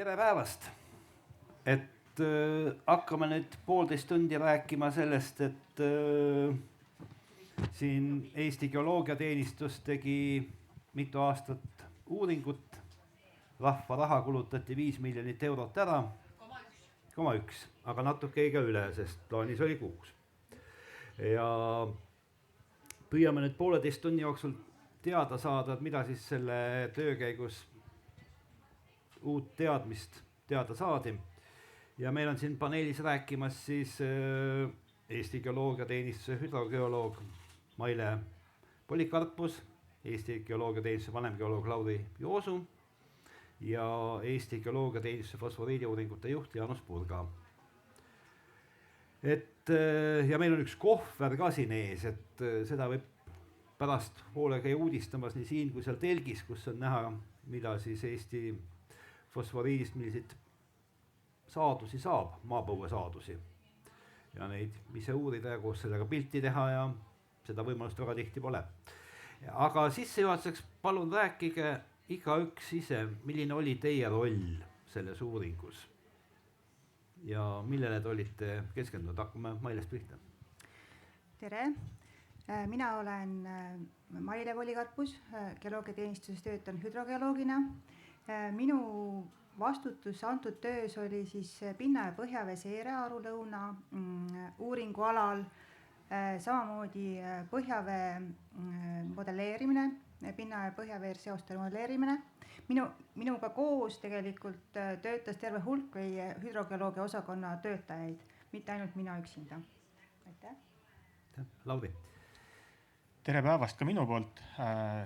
Tere päevast! Hakkame nüüd 1,5 tundi rääkima sellest, et siin Eesti Geoloogiateenistus tegi mitu aastat uuringut, rahva raha kulutati 5 miljonit eurot ära, 1,1, aga natuke ka üle, sest plaanis oli 6. Ja püüame nüüd 1,5 tunni jooksul teada saada, et mida siis selle töö käigus uut teadmist teada saadi. Ja meil on siin paneelis rääkimas siis Eesti Geoloogiateenistuse hüdrogeoloog Maile Polikarpus, Eesti Geoloogiateenistuse vanemgeoloog Lauri Joosu ja Eesti Geoloogiateenistuse fosforiidiuuringute juht Jaanus Purga. Ja meil on üks kohver ka siin ees, et seda võib pärast hoolega ja uudistamas nii siin kui seal telgis, kus on näha, mida siis Eesti fosforiidist milliseid saadusi saab, maapõue saadusi. Ja neid ise uurida ja koos sellega pilti teha ja seda võimalust väga tihti pole. Aga sissejuhatuseks palun rääkige igaüks ise, milline oli teie roll selles uuringus ja millele te olite keskendunud. Hakkame Mailest pihta. Tere! Mina olen Maile Polikarpus, geoloogiateenistuses töötan hüdrogeoloogina. Minu vastutus antud töös oli siis pinna- ja põhjavee seire Aru-Lõuna uuringu alal, samamoodi põhjavee modelleerimine, pinna- ja põhjavee seoste modelleerimine. Minuga koos tegelikult töötas terve hulk või hüdrogeoloogia osakonna töötajaid, mitte ainult mina üksinda. Aitäh! Lauri. Tere päevast ka minu poolt.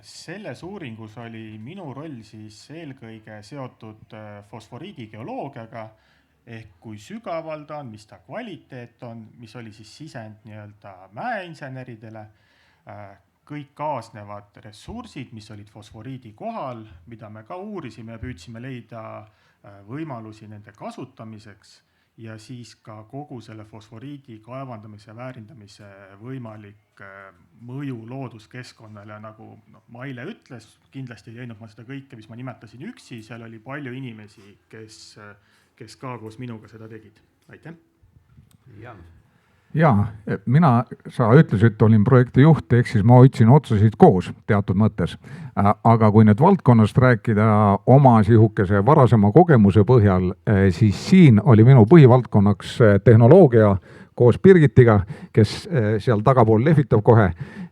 Selles uuringus oli minu roll siis eelkõige seotud fosforiidigeoloogiaga ehk kui sügaval ta on, mis ta kvaliteet on, mis oli siis sisend nii-öelda mäeinseneridele, kõik kaasnevad ressursid, mis olid fosforiidi kohal, mida me ka uurisime ja püüdsime leida võimalusi nende kasutamiseks ja siis ka kogu selle fosforiidi kaevandamise ja väärindamise võimalik mõju looduskeskkonnale, nagu Maile ütles, kindlasti ei teinud ma seda kõike, mis ma nimetasin üksi, seal oli palju inimesi, kes ka koos minuga seda tegid. Aitäh! Jaa, sa ütlesid, et olin projekti juht, ehk siis ma hoidsin otsasid koos teatud mõttes. Aga kui nüüd valdkonnast rääkida oma sihukese varasema kogemuse põhjal, siis siin oli minu põhivaldkonnaks tehnoloogia koos Birgitiga, kes seal tagapool lehvitab kohe,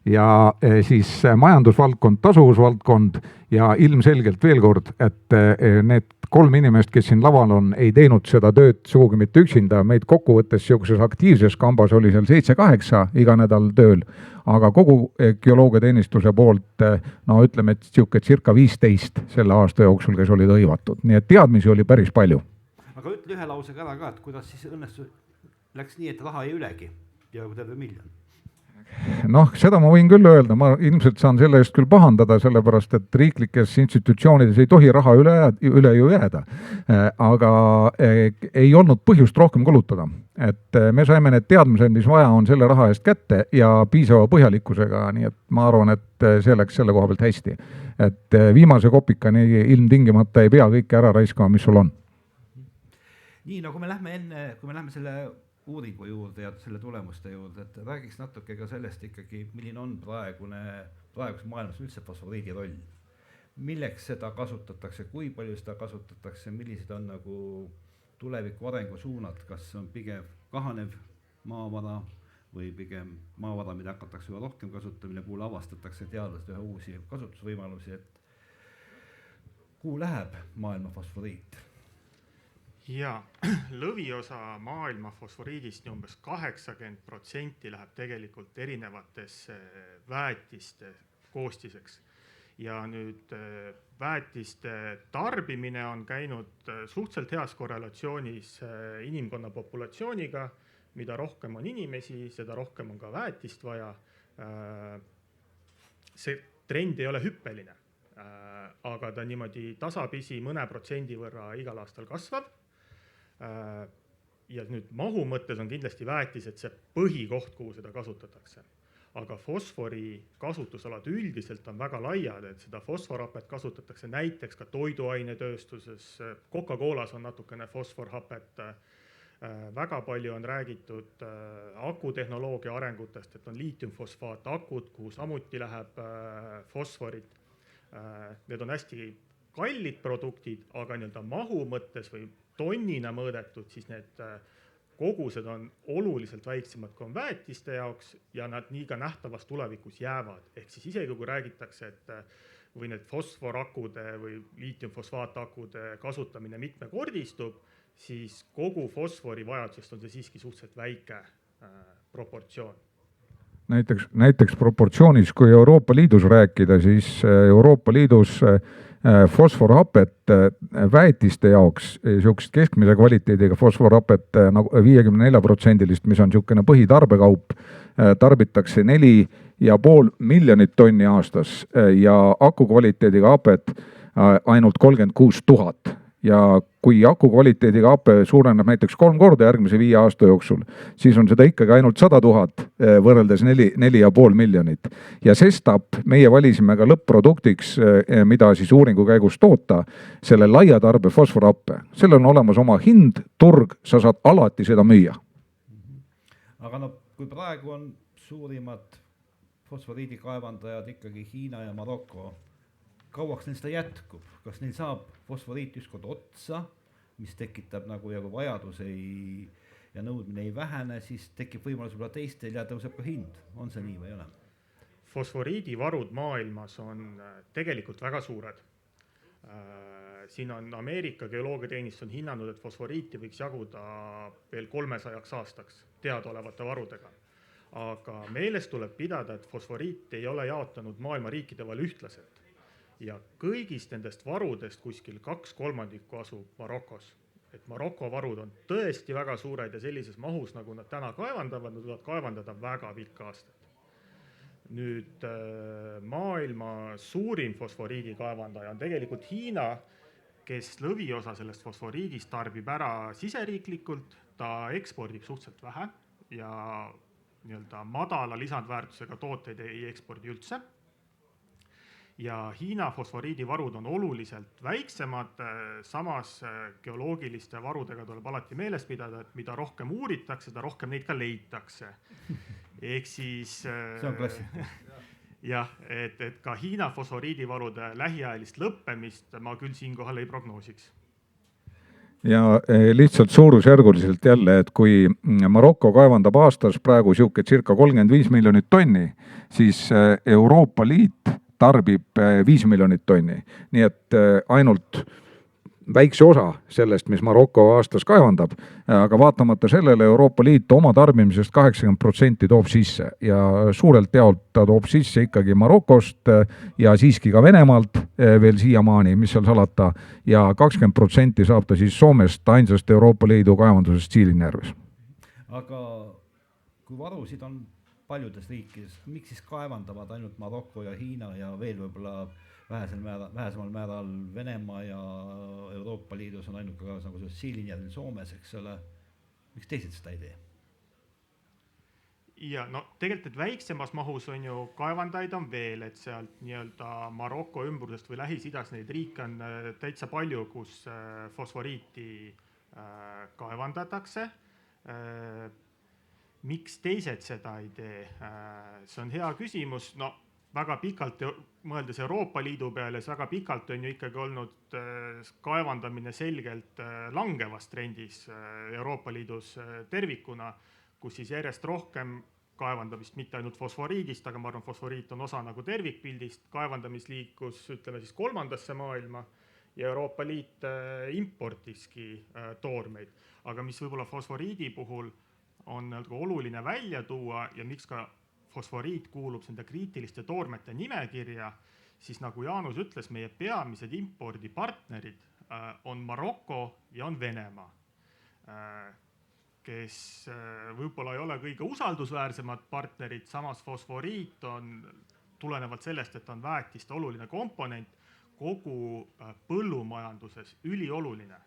ja siis majandusvaldkond, tasuvusvaldkond ja ilmselgelt veel kord, et need 3 inimest, kes siin laval on, ei teinud seda tööd sugugi mitte üksinda. Meid kokkuvõttes sihukeses aktiivses kambas oli seal 7-8 iga nädal tööl, aga kogu geoloogiateenistuse poolt, ütleme, et sihuke circa 15 selle aasta jooksul, kes olid hõivatud. Nii et teadmisi oli päris palju. Aga ütle ühe lausega ära ka, et kuidas siis õnnestus läks nii, et raha ei ülegi ja terve miljon. Seda ma võin küll öelda, ma ilmselt saan selle eest küll pahandada, sellepärast et riiklikes institutsioonides ei tohi raha üle ju jääda. Aga ei olnud põhjust rohkem kulutada. Et me saime need teadmised, mis vaja on selle raha eest kätte ja piisava põhjalikkusega, nii et ma arvan, et see läks selle koha pealt hästi. Et viimase kopikani ilmtingimata ei pea kõike ära raiskama, mis sul on. Nii, kui me lähme selle uuringu juurde ja selle tulemuste juurde, et räägiks natuke ka sellest ikkagi, milline on praeguses maailmas üldse fosforiidi roll. Milleks seda kasutatakse, kui palju seda kasutatakse, millised on nagu tuleviku arengusuunad, kas on pigem kahanev maavara või pigem maavara, mida hakatakse üha rohkem kasutamine, kuhu avastatakse teadlased ühe uusi kasutusvõimalusi, et kuhu läheb maailma fosforiit? Ja lõviosa maailma fosforiidist umbes 80% läheb tegelikult erinevatesse väetiste koostiseks. Ja nüüd väetiste tarbimine on käinud suhteliselt heas korrelatsioonis inimkonna populatsiooniga, mida rohkem on inimesi, seda rohkem on ka väetist vaja. See trend ei ole hüppeline, aga ta niimoodi tasapisi mõne protsendi võrra igal aastal kasvab. Ja nüüd mahu mõttes on kindlasti väetised see põhikoht, kuhu seda kasutatakse. aga fosfori kasutusalad üldiselt on väga laiad, et seda fosforhapet kasutatakse näiteks ka toiduainetööstuses, Coca-Colas on natukene fosforhapet, väga palju on räägitud akutehnoloogia arengutest, et on liitiumfosfaat akud, kuhu samuti läheb fosforit. Need on hästi kallid produktid, aga nii-öelda mahu mõttes või tonnina mõõdetud, siis need kogused on oluliselt väiksemad kui on väetiste jaoks ja nad nii ka nähtavas tulevikus jäävad. Ehk siis isegi kui räägitakse, et või need fosforakude või liitiumfosfaatakude kasutamine mitmekordistub, siis kogu fosfori vajadusest on see siiski suhteliselt väike proportsioon. Näiteks proportsioonis, kui Euroopa Liidus rääkida, siis Euroopa Liidus fosforhapet väetiste jaoks, niisugust keskmise kvaliteediga fosforhapet nagu 54%, mis on niisugune põhitarbekaup, tarbitakse 4,5 miljonit tonni aastas ja aku kvaliteediga hapet ainult 36 000. Ja kui aku kvaliteediga hape suureneb näiteks 3 korda järgmise 5 aasta jooksul, siis on seda ikkagi ainult 100 000 võrreldes 4,5 miljonit. Ja sestap meie valisime ka lõpp-produktiks, mida siis uuringu käigus toota, selle laia tarbe fosforhappe. Sellel on olemas oma hind, turg, sa saad alati seda müüa. Aga no kui praegu on suurimad fosforiidikaevandajad ikkagi Hiina ja Maroko, kauaks neil seda jätkub? Kas neil saab fosforiit ükskord otsa, mis tekitab nagu ja kui vajadus ja nõudmine ei vähene, siis tekib võimalus võib-olla teistel ja tõuseb ka hind. On see nii või ei ole? Fosforiidivarud maailmas on tegelikult väga suured. Siin on Ameerika geoloogiateenistus on hinnanud, et fosforiiti võiks jaguda veel 300 aastaks teadaolevate varudega. Aga meeles tuleb pidada, et fosforiit ei ole jaotanud maailma riikide vahel ühtlaselt. Ja kõigist nendest varudest kuskil 2/3 asub Marokos. Et Maroko varud on tõesti väga suured ja sellises mahus, nagu nad täna kaevandavad, nad võivad kaevandada väga pikka aastat. Nüüd maailma suurim fosforiidikaevandaja on tegelikult Hiina, kes lõviosa sellest fosforiidist tarbib ära siseriiklikult, ta ekspordib suhteliselt vähe ja nii-öelda madala lisandväärtusega tooteid ei ekspordi üldse. Ja Hiina fosforiidivarud on oluliselt väiksemad, samas geoloogiliste varudega tuleb alati meeles pidada, et mida rohkem uuritakse, seda rohkem neid ka leitakse. Ehk siis see on klassika. Jah, et ka Hiina fosforiidivarude lähiajalist lõppemist ma küll siinkohal ei prognoosiks. Ja lihtsalt suurusjärguliselt jälle, et kui Maroko kaevandab aastas praegu siuke circa 35 miljonit tonni, siis Euroopa Liit tarbib 5 miljonit tonni. Nii et ainult väikse osa sellest, mis Maroko aastas kaevandab, aga vaatamata sellele Euroopa Liit oma tarbimisest 80% toob sisse ja suurelt jaolt ta toob sisse ikkagi Marokost ja siiski ka Venemaalt veel siiamaani, mis seal salata, ja 20% saab ta siis Soomest, ainsast Euroopa Liidu kaevandusest Siilinjärves. Aga kui varusid on paljudes riikides, miks siis kaevandavad ainult Maroko ja Hiina ja veel võib-olla vähesemal määral Venemaa ja Euroopa Liidus on ainult ka nagu Siilinjärvel Soomes, eks ole. Miks teised seda ei tee? Ja no tegelikult väiksemas mahus on ju kaevandajaid on veel, et sealt nii-öelda Maroko ümbrusest või Lähis-Idas neid riike on täitsa palju, kus fosforiiti kaevandatakse. Miks teised seda ei tee? See on hea küsimus. No väga pikalt mõeldes Euroopa Liidu peale, väga pikalt on ju ikkagi olnud kaevandamine selgelt langevas trendis Euroopa Liidus tervikuna, kus siis järjest rohkem kaevandamist mitte ainult fosforiidist, aga ma arvan, fosforiit on osa nagu tervikpildist, kaevandamisliikus ütleme siis 3. maailma ja Euroopa Liit importiski toormeid. Aga mis võib-olla fosforiidi puhul on oluline välja tuua ja miks ka fosforiit kuulub nende kriitiliste toormete nimekirja, siis nagu Jaanus ütles, meie peamised impordipartnerid on Maroko ja on Venemaa, kes võib-olla ei ole kõige usaldusväärsemad partnerid, samas fosforiit on tulenevalt sellest, et on väetiste oluline komponent, kogu põllumajanduses ülioluline.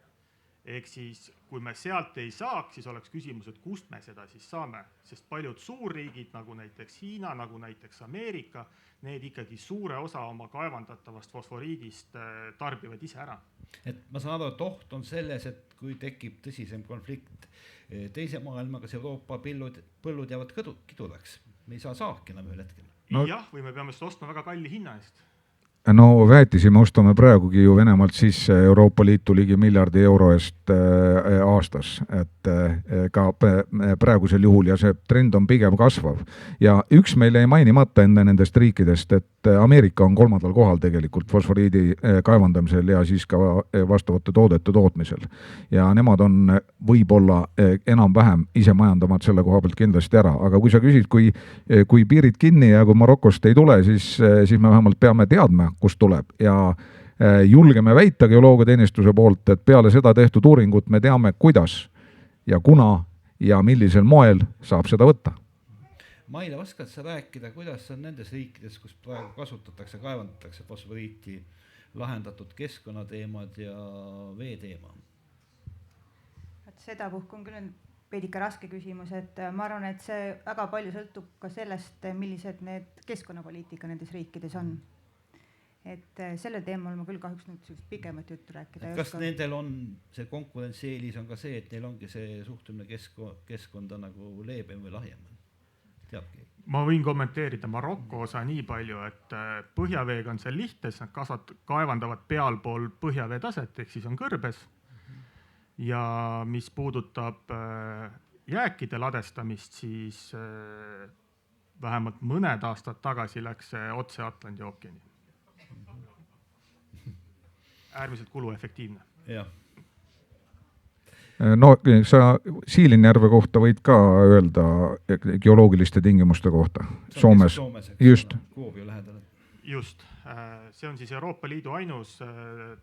Ehk siis, kui me sealt ei saaks, siis oleks küsimus, et kust me seda siis saame, sest paljud suurriigid, nagu näiteks Hiina, nagu näiteks Ameerika, need ikkagi suure osa oma kaevandatavast fosforiidist tarbivad ise ära. Et ma saan aru, et oht on selles, et kui tekib tõsisem konflikt teise maailmaga, siis Euroopa põllud jäävad kidudaks. Me ei saa saaki enam ühel hetkel. Jah, või me peame seda ostma väga kalli hinna eest. No väetisi me ostame praegugi ju Venemaalt sisse Euroopa Liitu ligi miljardi euro eest aastas, et ka praegusel juhul ja see trend on pigem kasvav. Ja üks meil jäi mainimata enne nendest riikidest, et Ameerika on 3. kohal tegelikult fosforiidi kaevandamisel ja siis ka vastavate toodete tootmisel. Ja nemad on võib-olla enam-vähem ise majandamad selle koha pealt kindlasti ära, aga kui sa küsid, kui piirid kinni ja kui Marokost ei tule, siis me vähemalt peame teadma, kust tuleb ja julgeme väita geoloogiateenistuse poolt, et peale seda tehtud uuringut me teame, kuidas ja kuna ja millisel moel saab seda võtta. Maile, oskad sa rääkida, kuidas on nendes riikides, kus praegu kasutatakse, kaevandatakse fosforiiti, lahendatud keskkonnateemad ja veeteema? Seda puhku on küll veidike raske küsimus, et ma arvan, et see väga palju sõltub ka sellest, millised need keskkonnapoliitika nendes riikides on. Et sellel teemal ma küll kahjuks nüüd pikemat juttu rääkida. Kas nendel on see konkurentsieelis on ka see, et neil ongi see suhtumine keskkonda nagu leebem või lahjem? Teabki? Ma võin kommenteerida Maroko osa nii palju, et põhjaveega on seal lihtne, nad kaevandavad pealpool põhjavee taset, ehk siis on kõrbes. Ja mis puudutab jääkide ladestamist, siis vähemalt mõned aastad tagasi läks see otse Atlandi ookeani. Äärmiselt kuluefektiivne. Jah. No sa Siilinjärve kohta võid ka öelda geoloogiliste tingimuste kohta. Soomes. Just. Kuopio lähedal. Just. See on siis Euroopa Liidu ainus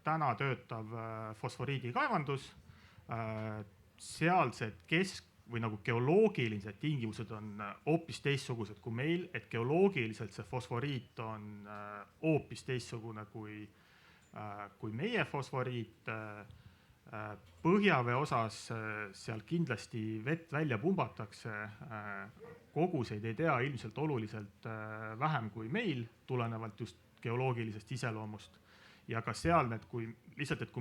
täna töötav fosforiidi kaevandus. Sealsed või nagu geoloogilised tingimused on hoopis teistsugused kui meil, et geoloogiliselt see fosforiit on hoopis teistsugune kui meie fosforiit. Põhjavee osas seal kindlasti vett välja pumbatakse, koguseid ei tea ilmselt oluliselt vähem kui meil, tulenevalt just geoloogilisest iseloomust. Ja ka seal kui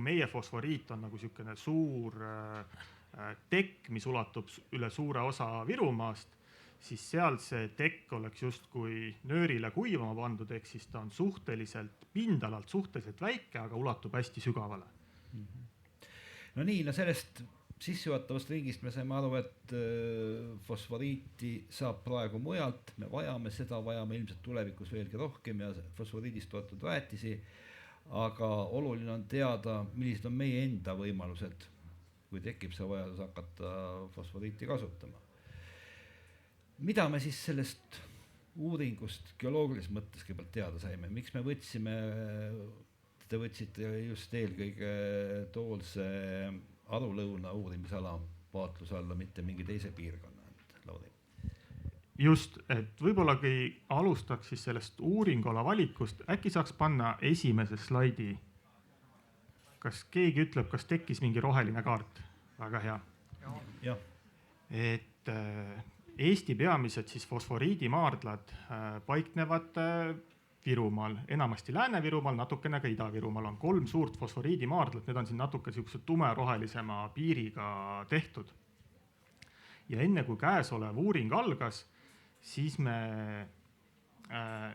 meie fosforiit on nagu niisugune suur tekk, mis ulatub üle suure osa Virumaast, siis seal see tekk oleks justkui nöörile kuivama pandud, ehk siis ta on pindalalt suhteliselt väike, aga ulatub hästi sügavale. No nii, sellest sissejuhatavast ringist me saime aru, et fosforiiti saab praegu mujalt, me vajame ilmselt tulevikus veelgi rohkem ja fosforiidist toodetud väetisi, aga oluline on teada, millised on meie enda võimalused, kui tekib see vajadus hakata fosforiiti kasutama. Mida me siis sellest uuringust geoloogilises mõttes kõigepealt teada saime? Miks me te võtsite just eelkõige Toolse Aru-Lõuna uurimisala vaatluse alla, mitte mingi teise piirkonna, Lauri? Just, et võib-olla kui alustaks siis sellest uuringuala valikust, äkki saaks panna esimese slaidi. Kas keegi ütleb, kas tekkis mingi roheline kaart? Väga hea. Ja. Et Eesti peamised siis fosforiidimaardlad paiknevad Virumaal, enamasti Lääne-Virumaal, natukene ka Ida-Virumaal on 3 suurt fosforiidimaardlat, need on siin natuke tumerohelisema piiriga tehtud. Ja enne kui käesolev uuring algas, siis me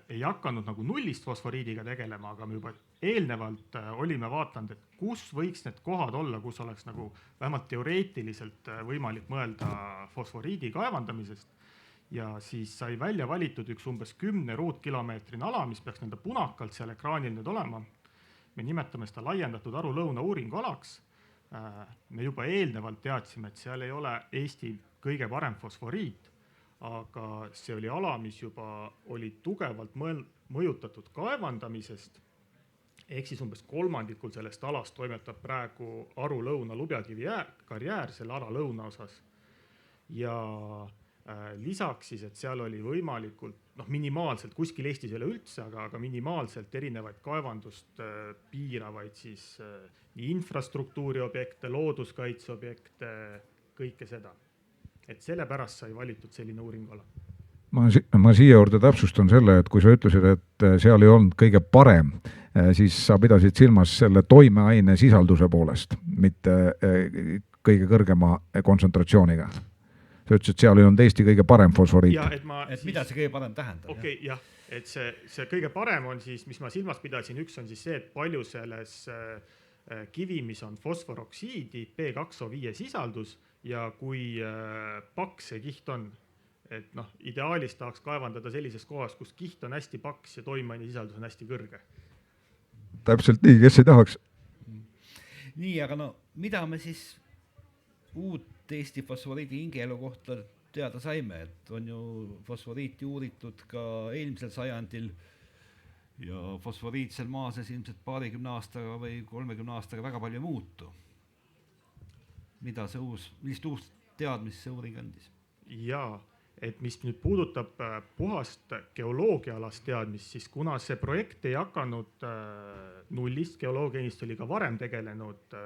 ei hakanud nagu nullist fosforiidiga tegelema, aga me juba eelnevalt olime vaatanud, et kus võiks need kohad olla, kus oleks nagu vähemalt teoreetiliselt võimalik mõelda fosforiidi kaevandamisest. Ja siis sai välja valitud üks umbes 10 ruutkilomeetrine ala, mis peaks nende punakalt seal ekraanil nüüd olema. Me nimetame seda laiendatud Aru-Lõuna uuringualaks. Me juba eelnevalt teadsime, et seal ei ole Eesti kõige parem fosforiit, aga see oli ala, mis juba oli tugevalt mõjutatud kaevandamisest. Ehk siis umbes 1/3 sellest alast toimetab praegu Aru-Lõuna lubjakivi karjäär selle ala lõunaosas. Ja Lisaks siis, et seal oli võimalikult minimaalselt, kuskil Eestis ei ole üldse, aga minimaalselt erinevaid kaevandust piiravaid siis nii infrastruktuuri objekte, looduskaitseobjekte, kõike seda. Et sellepärast sai valitud selline uuringuala. Ma siia juurde täpsustan selle, et kui sa ütlesid, et seal ei olnud kõige parem, siis sa pidasid silmas selle toimeaine sisalduse poolest, mitte kõige kõrgema kontsentratsiooniga. Sa ütlesid, et seal ei olnud Eesti kõige parem fosforiit. Et mida see kõige parem tähendab? Okei, jah. Et see kõige parem on siis, mis ma silmas pidasin, üks on siis see, et palju selles kivimis on fosforoksiidi, P2O5 sisaldus ja kui paks see kiht on. Et ideaalis tahaks kaevandada sellises kohas, kus kiht on hästi paks ja toimeaine sisaldus on hästi kõrge. Täpselt nii, kes ei tahaks? Nii, aga mida me siis uut Eesti fosforiidi hingeelu kohta teada saime, et on ju fosforiiti uuritud ka eelmisel sajandil ja fosforiitsel maases ilmselt 20 aastaga või 30 aastaga väga palju muutu. Millist uus teadmist see uuring andis? Jaa, et mis nüüd puudutab puhast geoloogiaalast teadmist, siis kuna see projekt ei hakanud nullist, geoloogianist oli ka varem tegelenud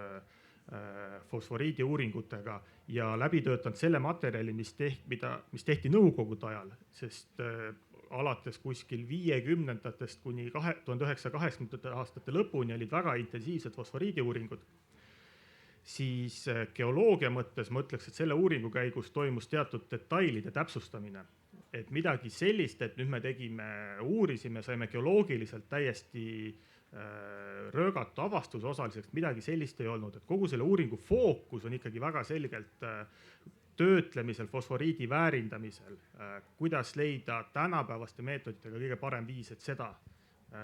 fosforiidi uuringutega ja läbi töötanud selle materjali, mis tehti nõukogude ajal, sest alates kuskil 50-ndatest kuni 1980 aastate lõpuni olid väga intensiivsed fosforiidi uuringud, siis geoloogia mõttes ma ütleks, et selle uuringu käigus toimus teatud detailide täpsustamine. Et midagi sellist, et nüüd me uurisime, saime geoloogiliselt täiesti röögatu avastuse osaliseks, midagi sellist ei olnud. Et kogu selle uuringu fookus on ikkagi väga selgelt töötlemisel, fosforiidi väärindamisel, kuidas leida tänapäevaste meetoditega kõige parem viis, et seda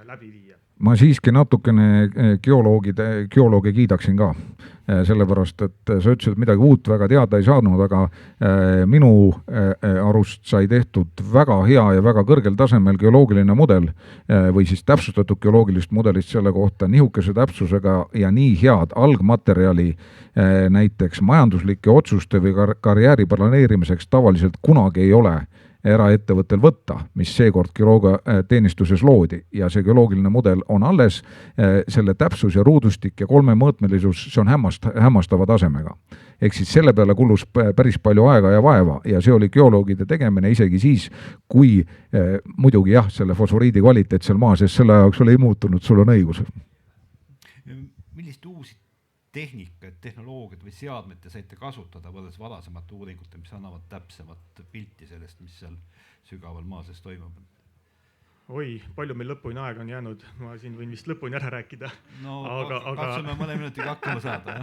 läbi viia. Ma siiski natukene geoloogi kiidaksin ka, sellepärast, et sa ütlesid, et midagi uut väga teada ei saanud, aga minu arust sai tehtud väga hea ja väga kõrgel tasemel geoloogiline mudel või siis täpsustatud geoloogilist mudelist selle kohta nihukese täpsusega ja nii head algmaterjali näiteks majanduslike otsuste või karjääri planeerimiseks tavaliselt kunagi ei ole eraettevõttel võtta, mis seekord geoloogia teenistuses loodi ja see geoloogiline mudel on alles, selle täpsus ja ruudustik ja kolmemõõtmelisus, see on hämmastava tasemega. Ehk siis selle peale kulus päris palju aega ja vaeva ja see oli geoloogide tegemine isegi siis, kui muidugi jah, selle fosforiidi kvaliteet seal maa sees selle ajaks oli muutunud, sul on õigus. Millist uusi tehnikat, tehnoloogiat või seadmete saite kasutada võrreldes varasemate uuringute, mis annavad täpsemat pilti sellest, mis seal sügaval maa sees toimub? Oi, palju meil lõpuni aega on jäänud, ma siin võin vist lõpuni ära rääkida. Katsume mõne minutiga hakkama saada.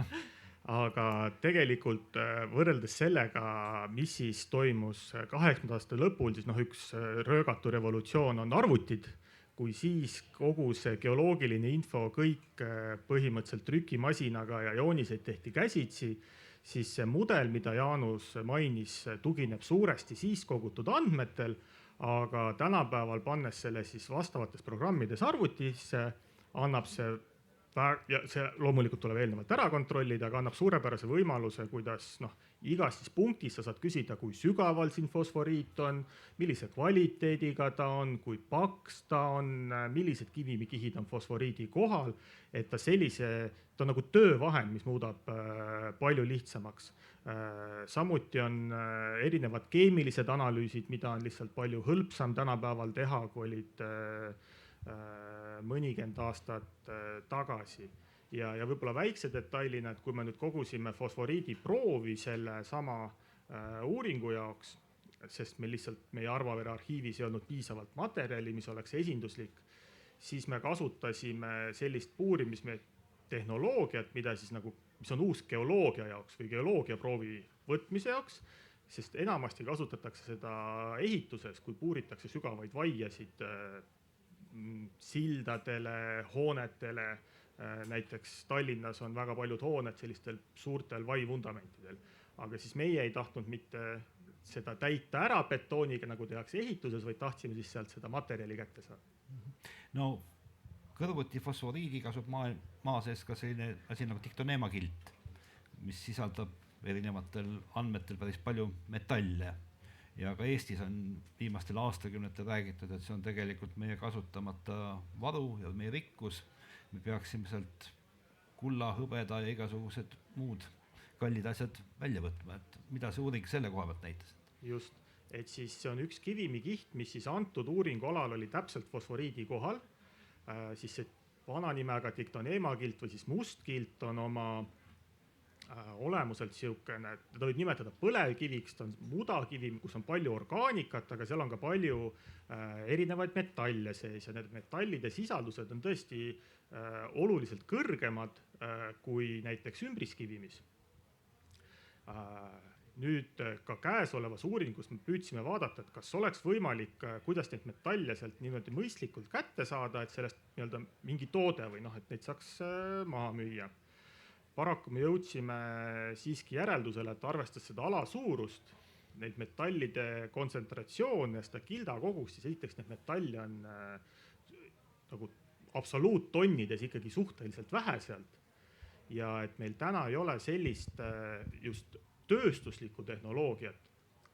Aga tegelikult võrreldes sellega, mis siis toimus 80 aasta lõpul, siis üks röögatu revolutsioon on arvutid, kui siis kogu see geoloogiline info kõik põhimõtteliselt trükimasinaga ja jooniseid tehti käsitsi, siis see mudel, mida Jaanus mainis, tugineb suuresti siis kogutud andmetel, aga tänapäeval pannes selle siis vastavates programmides arvutisse, annab see loomulikult tuleb eelnevalt ära kontrollida, aga annab suurepärase võimaluse, kuidas igas siis punktis sa saad küsida, kui sügaval siin fosforiit on, millise kvaliteediga ta on, kui paks ta on, millised kivimikihid on fosforiidi kohal, et ta on nagu töövahend, mis muudab palju lihtsamaks. Samuti on erinevad keemilised analüüsid, mida on lihtsalt palju hõlpsam tänapäeval teha, kui olid mõnikümmend aastat tagasi. Ja võib-olla väikse detailina, et kui me nüüd kogusime fosforiidi proovi selle sama uuringu jaoks, sest meil lihtsalt meie Arvavere arhiivis ei olnud piisavalt materjali, mis oleks esinduslik, siis me kasutasime sellist puurimistehnoloogiat, mis on uus geoloogia jaoks või geoloogia proovi võtmise jaoks, sest enamasti kasutatakse seda ehituses, kui puuritakse sügavaid vaiasid sildadele, hoonetele. Näiteks Tallinnas on väga paljud hooned sellistel suurtel vaivundamentidel, aga siis meie ei tahtnud mitte seda täita ära betooniga, nagu tehakse ehituses, vaid tahtsime siis sealt seda materjali kätte saada. No kõrvuti fosforiidiga asub maa sees ka selline asi nagu tiktoneemakilt, mis sisaldab erinevatel andmetel päris palju metalle ja ka Eestis on viimastel aastakümnetel räägitud, et see on tegelikult meie kasutamata varu ja meie rikkus. Me peaksime sealt kulla, hõbeda ja igasugused muud kallid asjad välja võtma, et mida see uuring selle koha pealt näitas? Just, et siis see on üks kivimikiht, mis siis antud uuringu alal oli täpselt fosforiidi kohal, siis see vana nimega tiktoneemakilt või siis mustkilt on oma olemuselt siukene, ta võib nimetada põlevkiviks, ta on mudakivi, kus on palju orgaanikat, aga seal on ka palju erinevaid metalle sees ja need metallide sisaldused on tõesti oluliselt kõrgemad kui näiteks ümbriskivimis. Nüüd ka käesolevas uuringus me püüdsime vaadata, et kas oleks võimalik, kuidas neid metalle sealt niimoodi mõistlikult kätte saada, et sellest nii-öelda mingi toode või et neid saaks maha müüa. Paraku me jõudsime siiski järeldusele, et arvestades seda ala suurust, neid metallide kontsentratsioon ja seda kilda kogust, siis esiteks neid metalle on nagu absoluuttonnides ikkagi suhteliselt vähe sealt. Ja et meil täna ei ole sellist just tööstuslikku tehnoloogiat,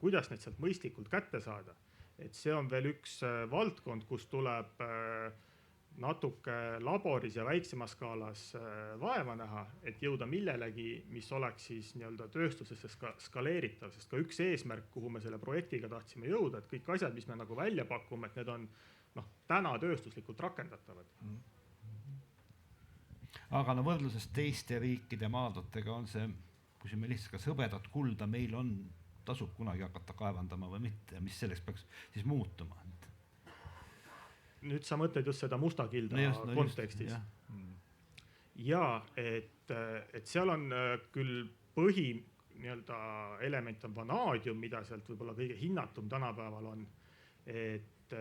kuidas need sealt mõistlikult kätte saada. Et see on veel üks valdkond, kus tuleb natuke laboris ja väiksemas skaalas vaeva näha, et jõuda millelegi, mis oleks siis nii-öelda tööstusesse skaleeritav, sest ka üks eesmärk, kuhu me selle projektiga tahtsime jõuda, et kõik asjad, mis me nagu välja pakume, et need on täna tööstuslikult rakendatavad. Aga võrdluses teiste riikide maardlatega on see, kui me lihtsalt kas hõbedat kulda meil on, tasub kunagi hakata kaevandama või mitte, mis selleks peaks siis muutuma? Nüüd sa mõtled just seda mustakilda kontekstis. Ja, et seal on küll põhi nii-öelda element on vanaadium, mida sealt võib-olla kõige hinnatum tänapäeval on. Et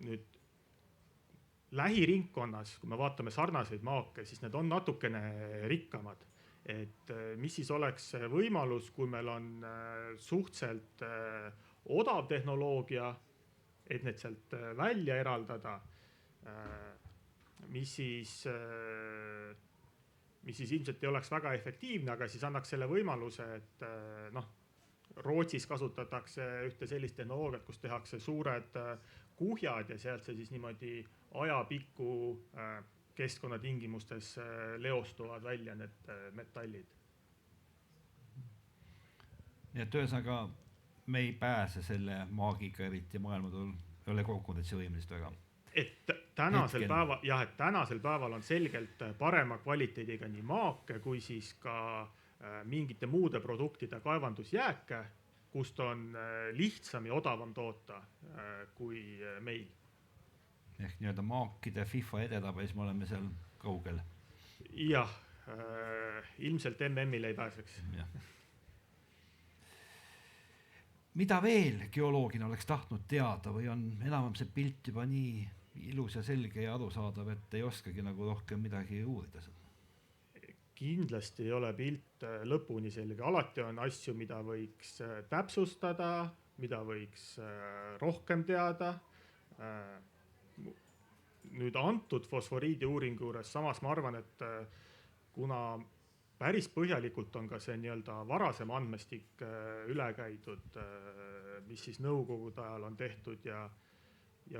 nüüd lähiringkonnas, kui me vaatame sarnaseid maake, siis need on natukene rikkamad. Et mis siis oleks võimalus, kui meil on suhteliselt odav tehnoloogia, et need sealt välja eraldada, mis siis ilmselt ei oleks väga efektiivne, aga siis annaks selle võimaluse, et Rootsis kasutatakse ühte sellist tehnoloogiat, kus tehakse suured kuhjad ja sealt see siis niimoodi ajapikku keskkonnatingimustes leostuvad välja need metallid. Nii et ühesõnaga me ei pääse selle maagiga eriti maailmaturul, ei ole konkurentsivõimelised väga. Et tänasel päeval on selgelt parema kvaliteediga nii maake kui siis ka mingite muude produktide kaevandusjääke, kust on lihtsam ja odavam toota kui meil. Ehk nii-öelda maakide FIFA edetabelis me oleme seal kaugel. Jah, ilmselt MM-il ei pääseks. Mida veel geoloogina oleks tahtnud teada või on enam see pilt juba nii ilus ja selge ja arusaadav, et ei oskagi nagu rohkem midagi uurida? Kindlasti ei ole pilt lõpuni selge. Alati on asju, mida võiks täpsustada, mida võiks rohkem teada. Nüüd antud fosforiidi uuringu juures samas ma arvan, et kuna päris põhjalikult on ka see nii-öelda varasem andmestik üle käidud, mis siis nõukogude ajal on tehtud ja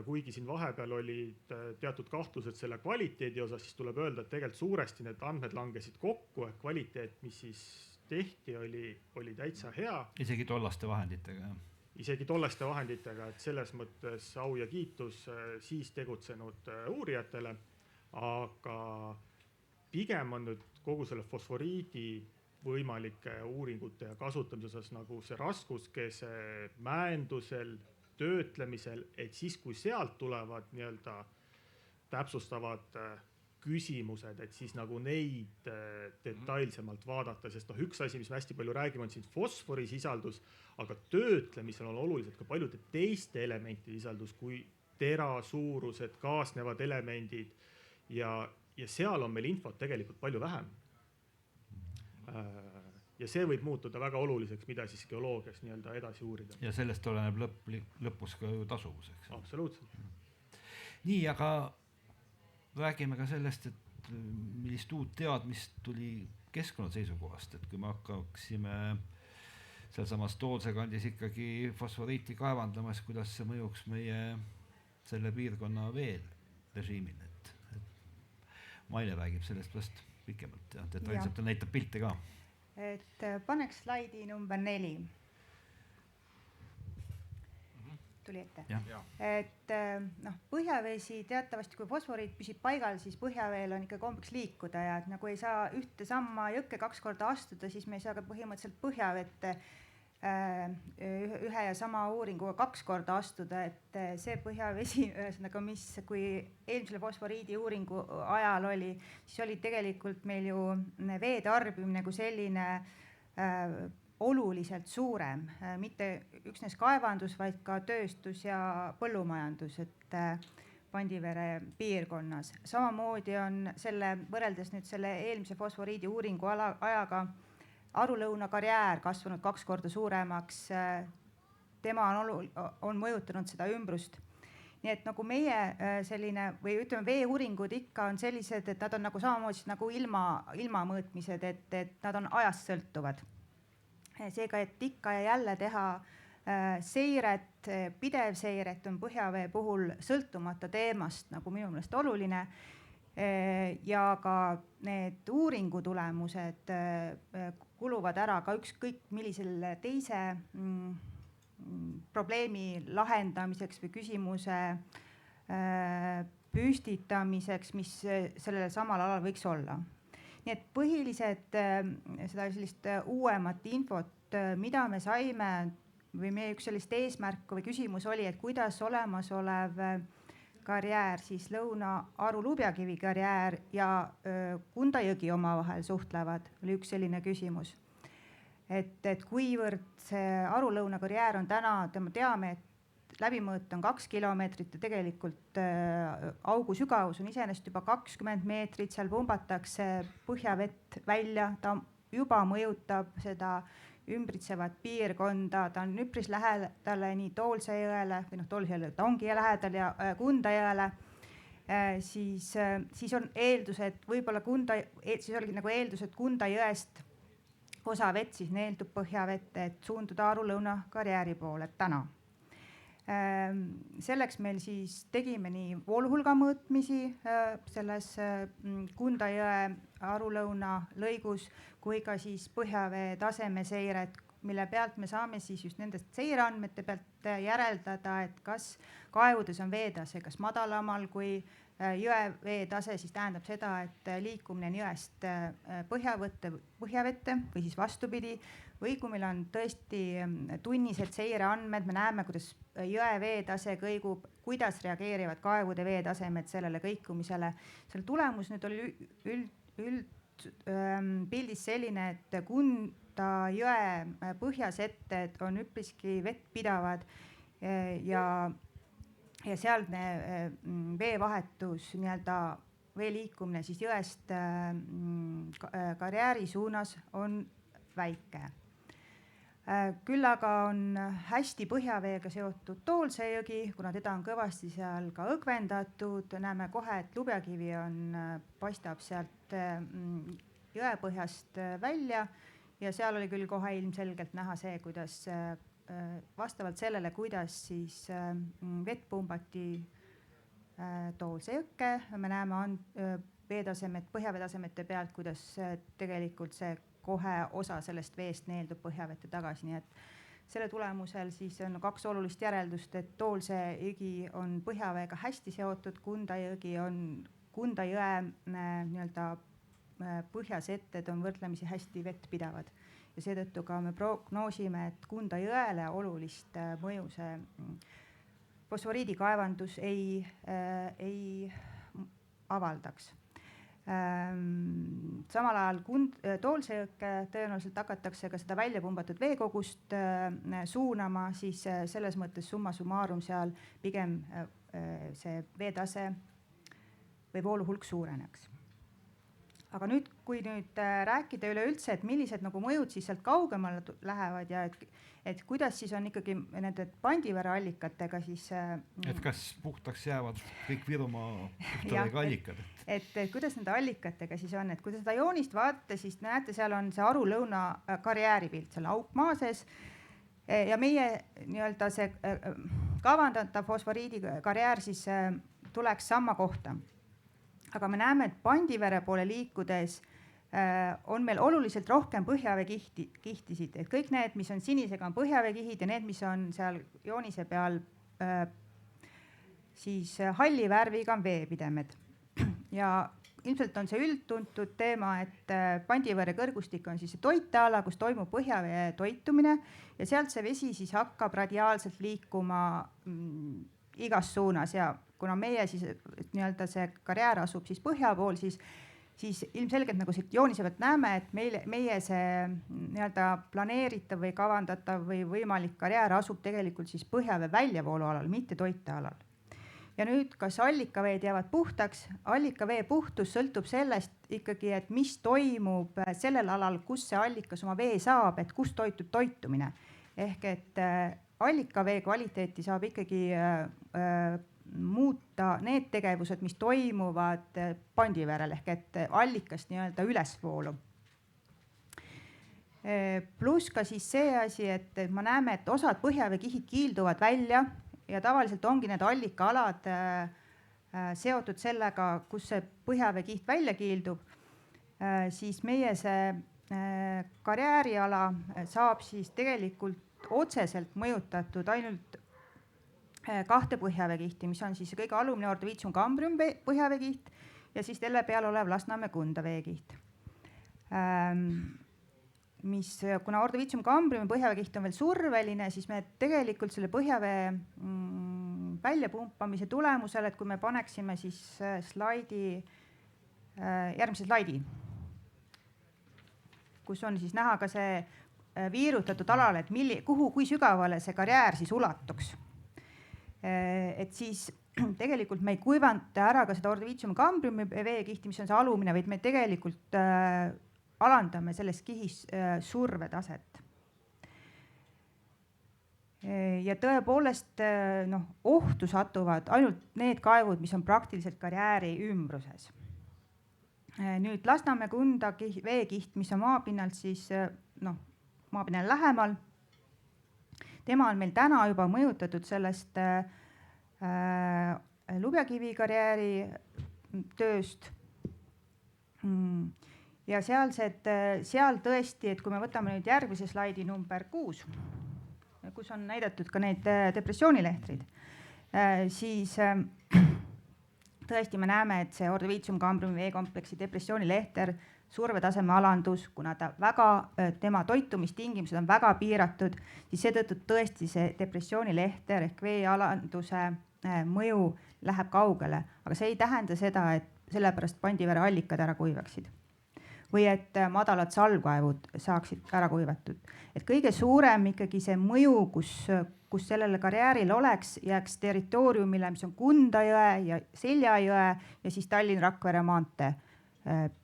kuigi siin vahepeal olid teatud kahtlused selle kvaliteedi osas, siis tuleb öelda, et tegelikult suuresti need andmed langesid kokku, et kvaliteet, mis siis tehti, oli täitsa hea. Isegi tollaste vahenditega. Isegi tollaste vahenditega, et selles mõttes au ja kiitus siis tegutsenud uurijatele, aga pigem on nüüd kogu selle fosforiidi võimalike uuringute ja kasutamise osas nagu see raskuskese mäendusel, töötlemisel, et siis kui sealt tulevad nii-öelda täpsustavad küsimused, et siis nagu neid detailsemalt vaadata, sest üks asi, mis me hästi palju räägime, on siin fosfori sisaldus, aga töötlemisel on oluliselt ka paljude teiste elementide sisaldus, kui tera suurused, kaasnevad elemendid ja seal on meil infot tegelikult palju vähem. Ja see võib muutuda väga oluliseks, mida siis geoloogias nii-öelda edasi uurida. Ja sellest oleneb lõpus ka ju tasuvuseks. Absoluutselt. Nii, aga räägime ka sellest, et millist uut teadmist tuli keskkonna seisukohast, et kui me hakkaksime sealsamas Toolse kandis ikkagi fosforiiti kaevandamas, kuidas see mõjuks meie selle piirkonna veelrežiimile, et Maile räägib sellest vast pikemalt ja detailselt ta näitab pilte ka. Et paneks slaidi number 4. Tuli ette. Et põhjavesi teatavasti, kui fosforiit püsib paigal, siis põhjaveel on ikka kombeks liikuda ja et nagu ei saa ühte samma jõkke 2 korda astuda, siis me ei saa ka põhimõtteliselt põhjavette ühe ja sama uuringuga 2 korda astuda, et see põhjavesi, ühesõnaga, mis kui eelmisele fosforiidi uuringu ajal oli, siis oli tegelikult meil ju vee tarbimine kui selline oluliselt suurem, mitte üksnes kaevandus, vaid ka tööstus ja põllumajandus, et Pandivere piirkonnas. Samamoodi on võrreldes nüüd selle eelmise fosforiidi uuringu ajaga Aru-Lõuna karjäär kasvanud 2 korda suuremaks. Tema on mõjutanud seda ümbrust. Nii et nagu meie selline või ütleme veeuuringud ikka on sellised, et nad on nagu samamoodi nagu ilma mõõtmised, et nad on ajast sõltuvad. Seega, et ikka ja jälle teha seiret, pidev seiret on põhjavee puhul sõltumata teemast nagu minu meelest oluline. Ja ka need uuringu tulemused kuluvad ära ka ükskõik millisele teise probleemi lahendamiseks või küsimuse püstitamiseks, mis sellel samal alal võiks olla. Nii et põhilised seda sellist uuemat infot, mida me saime või meie üks sellist eesmärk või küsimus oli, et kuidas olemasolev karjäär, siis Lõuna-Aru-Lubjakivi karjäär ja Kunda jõgi omavahel suhtlevad, oli üks selline küsimus. Et kuivõrd see Aru-Lõuna karjäär on täna, me teame, et läbimõõt on 2 kilomeetrit ja tegelikult augu sügavus on iseenesest juba 20 meetrit, seal pumbatakse põhjavett välja, ta juba mõjutab seda ümbritsevat piirkonda, ta on üpris lähedale nii Toolse jõele või Toolse jõele ta ongi lähedal ja Kunda jõele, siis on eeldus, et võib-olla siis oligi nagu eeldus, et Kunda jõest osa vett siis neeldub põhjavette, et suunduda Aru-Lõuna karjääri poole täna. Selleks meil siis tegime nii vooluhulga mõõtmisi selles Kunda jõe Aru-Lõuna lõigus kui ka siis põhjavee taseme seiret, mille pealt me saame siis just nendest seireandmete pealt järeldada, et kas kaevudes on veetase kas madalamal kui jõe veetase, siis tähendab seda, et liikumine on jõest põhjavette või siis vastupidi. Või kui meil on tõesti tunnised seireandmed, me näeme, kuidas jõe veetase kõigub, kuidas reageerivad kaevude veetasemed sellele kõikumisele. Selle tulemus nüüd oli üldpildis selline, et Kunda jõe põhjasetted on üpriski vettpidavad ja sealne veevahetus, vee liikumine siis jõest karjääri suunas on väike. Küll aga on hästi põhjaveega seotud Toolse jõgi, kuna teda on kõvasti seal ka õgvendatud, näeme kohe, et Lubjakivi paistab sealt jõepõhjast välja ja seal oli küll kohe ilmselgelt näha see, kuidas vastavalt sellele, kuidas siis vett pumbati Toolse jõkke, me näeme veetasemed, põhjaveetasemete pealt, kuidas tegelikult see kohe osa sellest veest neeldub põhjavette tagasi, nii et selle tulemusel siis on 2 olulist järeldust, et Toolse jõgi on põhjaveega hästi seotud, Kunda jõgi on Kunda jõe põhjasetted on võrdlemisi hästi vettpidavad ja seetõttu ka me prognoosime, et Kunda jõele olulist mõju see fosforiidikaevandus ei avaldaks. Samal ajal Toolse jõkke tõenäoliselt hakatakse ka seda välja pumbatud veekogust suunama, siis selles mõttes summa summarum seal pigem see veetase või vooluhulk suureneks. aga nüüd, kui rääkida üleüldse, et millised nagu mõjud siis sealt kaugemale lähevad ja et kuidas siis on ikkagi nende pandivere allikatega siis. Et kas puhtaks jäävad kõik Virumaa puhtaveega allikad? Et kuidas nende allikatega siis on, et kui te seda joonist vaatate, siis näete, seal on see Aru-Lõuna karjääri pilt, seal auk maa sees ja meie nii-öelda see kavandatav fosforiidi karjäär siis tuleks samma kohta. Aga me näeme, et pandivere poole liikudes on meil oluliselt rohkem põhjaveekihtisid, et kõik need, mis on sinisega, on põhjaveekihid ja need, mis on seal joonise peal siis halli värviga on veepidemed. Ja ilmselt on see üldtuntud teema, et pandivere kõrgustik on siis see toiteala, kus toimub põhjavee toitumine ja sealt see vesi siis hakkab radiaalselt liikuma igas suunas ja kuna meie siis nii-öelda see karjäär asub siis põhja pool, siis ilmselgelt nagu siit joonise pealt näeme, et meie see nii-öelda planeeritav või kavandatav või võimalik karjäär asub tegelikult siis põhjavee väljavoolualal, mitte toitealal. Ja nüüd, kas allikaveed jäävad puhtaks? Allikavee puhtus sõltub sellest ikkagi, et mis toimub sellel alal, kus see allikas oma vee saab, et kus toitub toitumine. Ehk et allikavee kvaliteeti saab ikkagi muuta need tegevused, mis toimuvad pandiverel ehk et allikast nii-öelda ülesvoolu. Pluss ka siis see asi, et me näeme, et osad põhjaveekihid kiilduvad välja ja tavaliselt ongi need allikaalad seotud sellega, kus see põhjaveekiht välja kiildub, siis meie see karjääriala saab siis tegelikult otseselt mõjutatud ainult kahte põhjaveekihti, mis on siis kõige alumine Ordoviциum cambrium põhjaveekiht ja siis selle peal olev Lasnamäe-Kunda veekiht. Kuna Ordoviциum cambrium põhjaveekiht on veel surveline, siis me tegelikult selle põhjavee väljapumpamise tulemusel, et kui me paneksime siis järgmise slaidi, kus on siis näha ka see viirutatud alal, et kui sügavale see karjäär siis ulatuks. Et siis tegelikult me ei kuivanta ära ka seda Ordoviциum cambriumi veekihti, mis on see alumine, vaid me tegelikult alandame selles kihis survetaset. Ja tõepoolest ohtu satuvad ainult need kaevud, mis on praktiliselt karjääri ümbruses. Nüüd Lasnamäe-Kunda veekiht, mis on maapinnalt siis maapinnal lähemal. Tema on meil täna juba mõjutatud sellest lubjakivi karjääri tööst. Ja seal tõesti, et kui me võtame nüüd järgmise slaidi number 6, kus on näidatud ka need depressioonilehtrid, siis tõesti me näeme, et see Ordoviциum cambriumi veekompleksi depressioonilehter survetaseme alandus, kuna tema toitumistingimused on väga piiratud, siis seetõttu tõesti see depressioonilehter ehk veealanduse mõju läheb kaugele, aga see ei tähenda seda, et sellepärast pandivere allikad ära kuivaksid või et madalad salvkaevud saaksid ära kuivatud. Et kõige suurem ikkagi see mõju, kus sellele karjääril jääks territooriumile, mis on Kunda jõe ja Seljajõe ja siis Tallinna-Rakvere maantee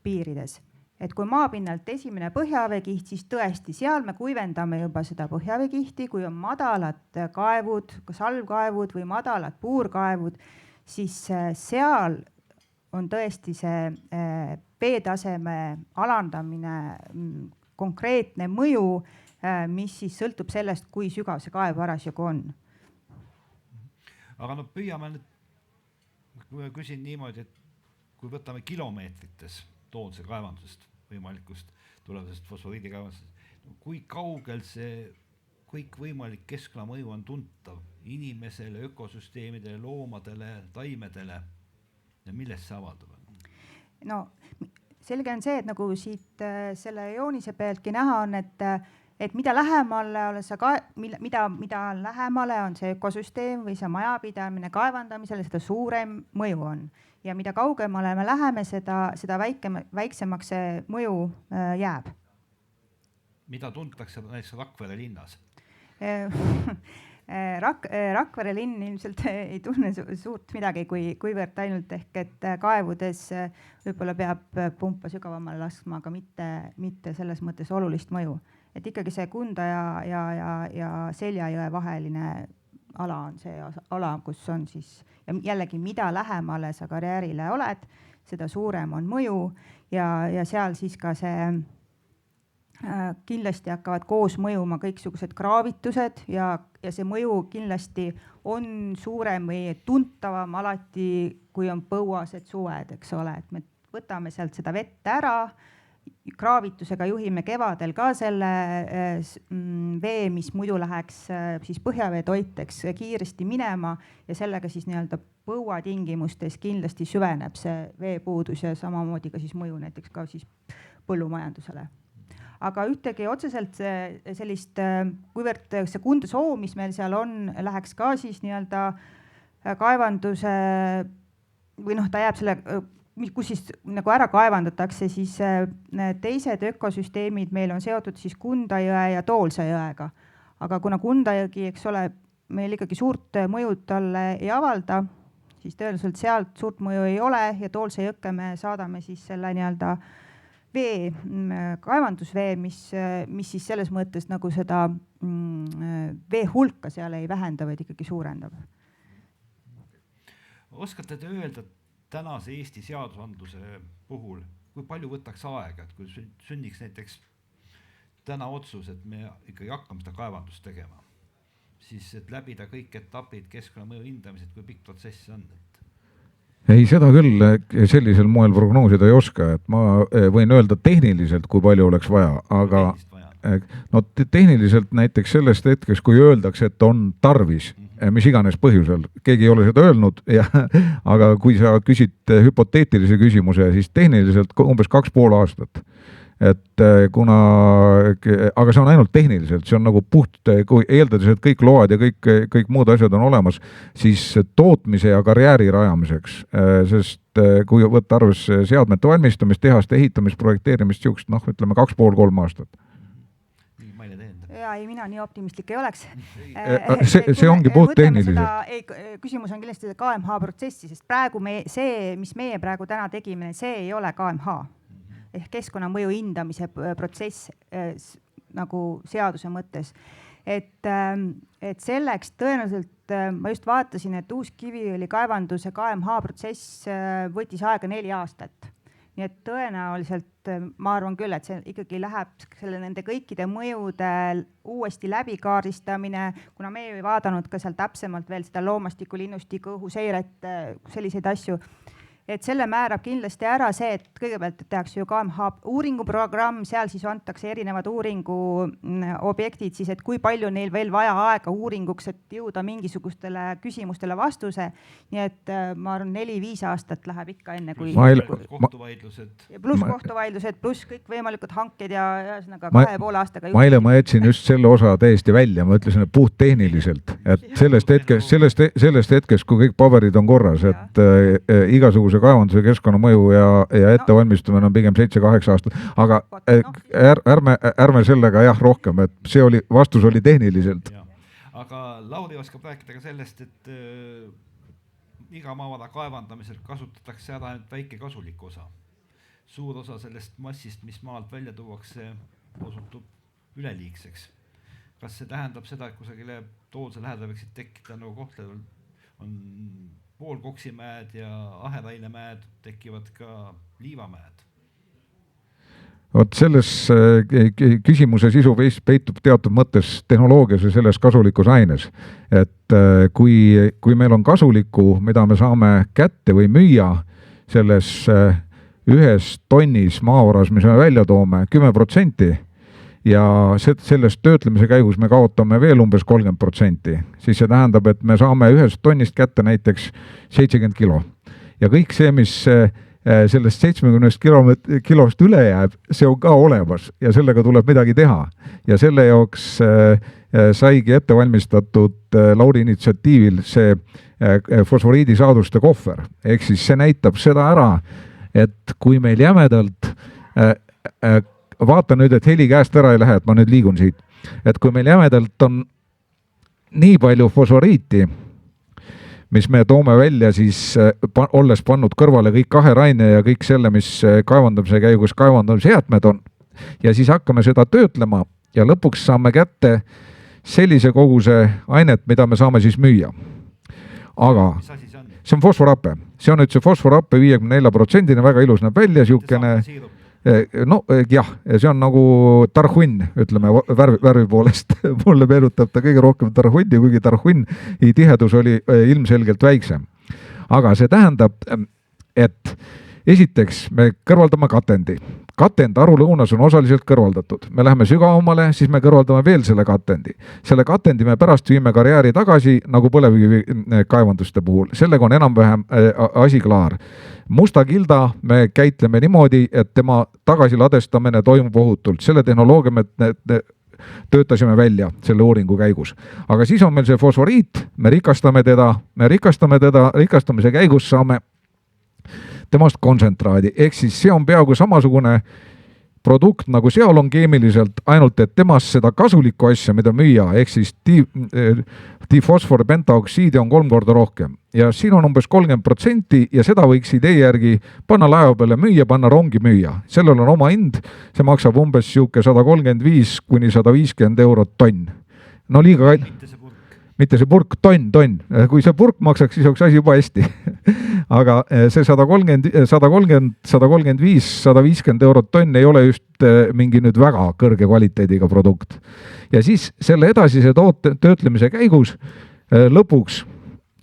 piirides. Et kui maapinnalt esimene põhjaveekiht, siis tõesti seal me kuivendame juba seda põhjaveekihti, kui on madalad kaevud, salvkaevud või madalad puurkaevud, siis seal on tõesti see veetaseme alandamine konkreetne mõju, mis siis sõltub sellest, kui sügav see kaev parasjagu on. Aga püüame nüüd, kui ma küsin niimoodi, et kui võtame kilomeetrites Toonse kaevandusest, võimalikust tulevasest fosforiidi kaevandusest, kui kaugel see kõik võimalik keskkonnamõju on tuntav inimesele, ökosüsteemidele, loomadele, taimedele ja millest see avaldub? No selge on see, et nagu siit selle joonise pealtki näha on, et mida lähemale on see ökosüsteem või see majapidamine kaevandamisele, seda suurem mõju on. Ja mida kaugemale me läheme, seda väiksemaks see mõju jääb. Mida tuntakse näiteks Rakvere linnas? Rakvere linn ilmselt ei tunne suurt midagi, kuivõrd ainult ehk, et kaevudes võib-olla peab pumpa sügavamale laskma, aga mitte selles mõttes olulist mõju. Et ikkagi see Kunda ja Seljajõe vaheline ala on see ala, kus on siis ja jällegi, mida lähemale sa karjäärile oled, seda suurem on mõju ja seal siis ka see kindlasti hakkavad koos mõjuma kõiksugused kraavitused ja see mõju kindlasti on suurem või tuntavam alati, kui on põuased suved, eks ole, et me võtame sealt seda vett ära, kraavitusega juhime kevadel ka selle vee, mis muidu läheks siis põhjavee toiteks kiiresti minema ja sellega siis nii-öelda põuatingimustes kindlasti süveneb see veepuudus ja samamoodi ka siis mõju näiteks ka siis põllumajandusele. Aga ühtegi otseselt sellist, kuivõrd see Kunda soo, mis meil seal on, läheks ka siis nii-öelda kaevanduse või ta jääb selle, kus siis nagu ära kaevandatakse, siis teised ökosüsteemid meil on seotud siis Kunda jõe ja Toolse jõega. Aga kuna Kunda jõgi, eks ole, meil ikkagi suurt mõju talle ei avalda, siis tõenäoliselt sealt suurt mõju ei ole ja Toolse jõkke me saadame siis selle nii-öelda vee, kaevandusvee, mis siis selles mõttes nagu seda vee hulka seal ei vähenda, vaid ikkagi suurendab. Oskate te öelda tänase Eesti seadusandluse puhul, kui palju võtaks aega, et kui sünniks näiteks täna otsus, et me ikkagi hakkame seda kaevandust tegema, siis et läbida kõik etapid, keskkonnamõju hindamised, kui pikk protsess see on? Ei, seda küll sellisel moel prognoosida ei oska, et ma võin öelda tehniliselt, kui palju oleks vaja, aga no tehniliselt näiteks sellest hetkest, kui öeldakse, et on tarvis, mis iganes põhjusel, keegi ei ole seda öelnud, aga kui sa küsid hüpoteetilise küsimuse, siis tehniliselt umbes 2,5 aastat. Et aga see on ainult tehniliselt, see on nagu puht, kui eeldades, et kõik load ja kõik muud asjad on olemas, siis tootmise ja karjääri rajamiseks, sest kui võtta arvesse seadmete valmistamist, tehaste ehitamist, projekteerimist, siukest, ütleme 2,5-3 aastat. Ja ei, mina nii optimistlik ei oleks. See ongi puht tehniliselt. Küsimus on kindlasti KMH protsessi, sest praegu see, mis meie praegu täna tegime, see ei ole KMH. Ehk keskkonnamõju hindamise protsess nagu seaduse mõttes. Et selleks tõenäoliselt, ma just vaatasin, et Uuskiviõli kaevanduse KMH protsess võttis aega 4 aastat. Nii et tõenäoliselt ma arvan küll, et see ikkagi läheb nende kõikide mõjude uuesti läbikaaristamine, kuna me ei vaadanud ka seal täpsemalt veel seda loomastiku, linnustiku, õhuseiret, selliseid asju. Et selle määrab kindlasti ära see, et kõigepealt tehakse ju KMH uuringuprogramm, seal siis antakse erinevad uuringu objektid, siis et kui palju neil veel vaja aega uuringuks, et jõuda mingisugustele küsimustele vastuse. Nii et ma arvan, 4-5 aastat läheb ikka enne, kui pluss kohtuvaidlused, pluss kõik võimalikud hanked ja ühesõnaga 2,5 aastaga. Maile, ma jätsin just selle osa täiesti välja, ma ütlesin, et puht tehniliselt, et sellest hetkest, kui kõik paberid on korras, et igasuguse kaevanduse keskkonnamõju ja ettevalmistumine on pigem 7-8 aastat, aga ärme sellega rohkem, et vastus oli tehniliselt. Aga Lauri oskab rääkida ka sellest, et iga maavara kaevandamisel kasutatakse ära ainult väike kasulik osa. Suur osa sellest massist, mis maalt välja tuuakse, osutub üleliigseks. Kas see tähendab seda, et kusagile Toolse lähedal võiksid tekkida nagu Kohtladel on poolkoksimäed ja aherainemäed, tekivad ka liivamäed? Vot selles küsimuse sisu peitub teatud mõttes tehnoloogias ja selles kasulikus aines. Et kui meil on kasulikku, mida me saame kätte või müüa selles 1 tonnis maavaras, mis me välja toome 10%, ja sellest töötlemise käigus me kaotame veel umbes 30%, siis see tähendab, et me saame 1 tonnist kätte näiteks 70 kilo. Ja kõik see, mis sellest 70 kilost üle jääb, see on ka olemas ja sellega tuleb midagi teha. Ja selle jaoks saigi ette valmistatud Lauri initsiatiivil see fosforiidisaaduste kohver. Ehk siis see näitab seda ära, et kui meil jämedalt vaata nüüd, et heli käest ära ei lähe, et ma nüüd liigun siit. Et kui meil jämedalt on nii palju fosforiiti, mis me toome välja siis olles pannud kõrvale kõik aheraine ja kõik selle, mis kaevandamise käigus kaevandamise jäätmed on. Ja siis hakkame seda töötlema ja lõpuks saame kätte sellise koguse ainet, mida me saame siis müüa. Aga see on fosforappe. See on nüüd see fosforappe 54%, väga ilus näeb välja, siukene. No jah, see on nagu tarhuinn, ütleme värvi poolest. Mulle meenutab ta kõige rohkem tarhunni, kuigi tarhunni tihedus oli ilmselgelt väiksem. Aga see tähendab, et esiteks me kõrvaldame katendi. Katend arulõunas on osaliselt kõrvaldatud. Me läheme sügavamale, siis me kõrvaldame veel selle katendi. Selle katendi me pärast viime karjääri tagasi, nagu põlevkivi kaevanduste puhul. Sellega on enam-vähem asi klaar. Musta kilda me käitleme niimoodi, et tema tagasiladestamine toimub ohutult. Selle tehnoloogia me töötasime välja selle uuringu käigus. Aga siis on meil see fosforiit, me rikastame teda, rikastamise käigus saame temast kontsentraadi, ehk siis see on peaaegu samasugune produkt nagu seal on keemiliselt, ainult et temast seda kasulikku asja, mida müüa, ehk siis difosforpentaoksiidi on 3 korda rohkem. Ja siin on umbes 30% ja seda võiks idee järgi panna laeva peale müüa, panna rongi müüa. Sellel on oma hind, see maksab umbes 135 kuni 150 eurot tonn. No liiga mitte see purk, tonn. Kui see purk maksaks, siis oleks asi juba hästi. Aga see 130, 135, 150 eurot tonn ei ole just mingi nüüd väga kõrge kvaliteediga produkt. Ja siis selle edasise töötlemise käigus lõpuks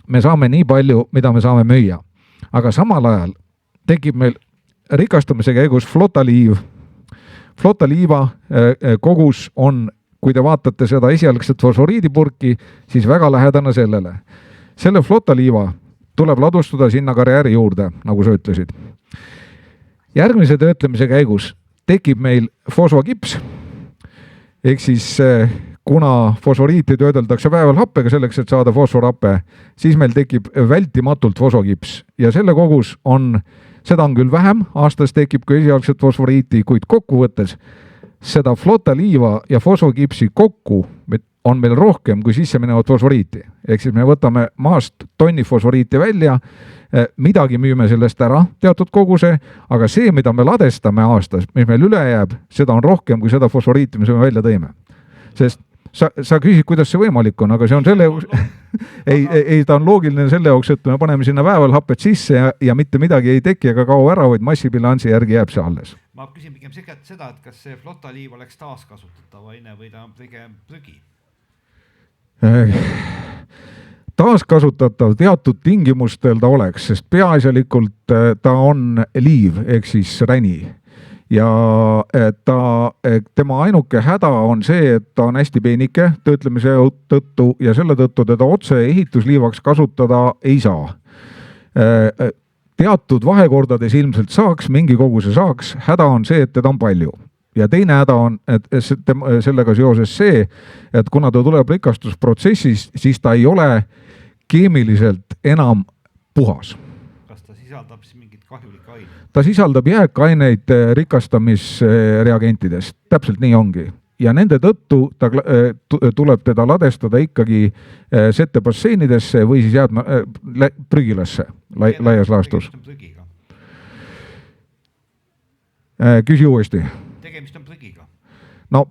me saame nii palju, mida me saame müüa. Aga samal ajal tekib meil rikastamise käigus flotaliiv. Flotaliiva kogus on, kui te vaatate seda esialgset fosforiidipurki, siis väga lähedane sellele. Selle flotaliiva tuleb ladustada sinna karjääri juurde, nagu sa ütlesid. Järgmise töötlemise käigus tekib meil fosfokips, ehk siis kuna fosforiiti töödeldakse väävelhappega selleks, et saada fosforappe, siis meil tekib vältimatult fosfokips ja selle kogus on, seda on küll vähem, aastas tekib kui esialgset fosforiiti, kuid kokkuvõttes seda flotaliiva ja fosfokipsi kokku on meil rohkem kui sisse minevat fosforiiti. Ehk siis me võtame maast tonni fosforiiti välja, midagi müüme sellest ära teatud koguse, aga see, mida me ladestame aastas, mis meil üle jääb, seda on rohkem kui seda fosforiiti, mis me välja tõime. Sest sa küsid, kuidas see võimalik on, aga see on selle jaoks, ei, ta on loogiline selle jaoks, et me paneme sinna väävelhapped sisse ja mitte midagi ei teki ega kao ära, vaid massibilansi järgi jääb see alles. Ma küsin pigem seda, et kas see flotaliiv oleks taaskasutatav aine või ta on pigem prügi? Taaskasutatav teatud tingimustel ta oleks, sest peaasjalikult ta on liiv, ehk siis räni. Ja tema ainuke häda on see, et ta on hästi peenike töötlemise tõttu ja selle tõttu teda otse ehitusliivaks kasutada ei saa. Teatud vahekordades ilmselt saaks, mingi koguse saaks, häda on see, et teda on palju. Ja teine häda on et sellega seoses see, et kuna ta tuleb rikastusprotsessis, siis ta ei ole keemiliselt enam puhas. Kas ta sisaldab siis mingit kahjulikku ainet? Ta sisaldab jääkaineid rikastamisreagentidest, täpselt nii ongi. Ja nende tõttu ta tuleb teda ladestada ikkagi settebasseinidesse või siis jäätma prügilasse laias laastus. Küsi uuesti. Tegemist on prügiga? No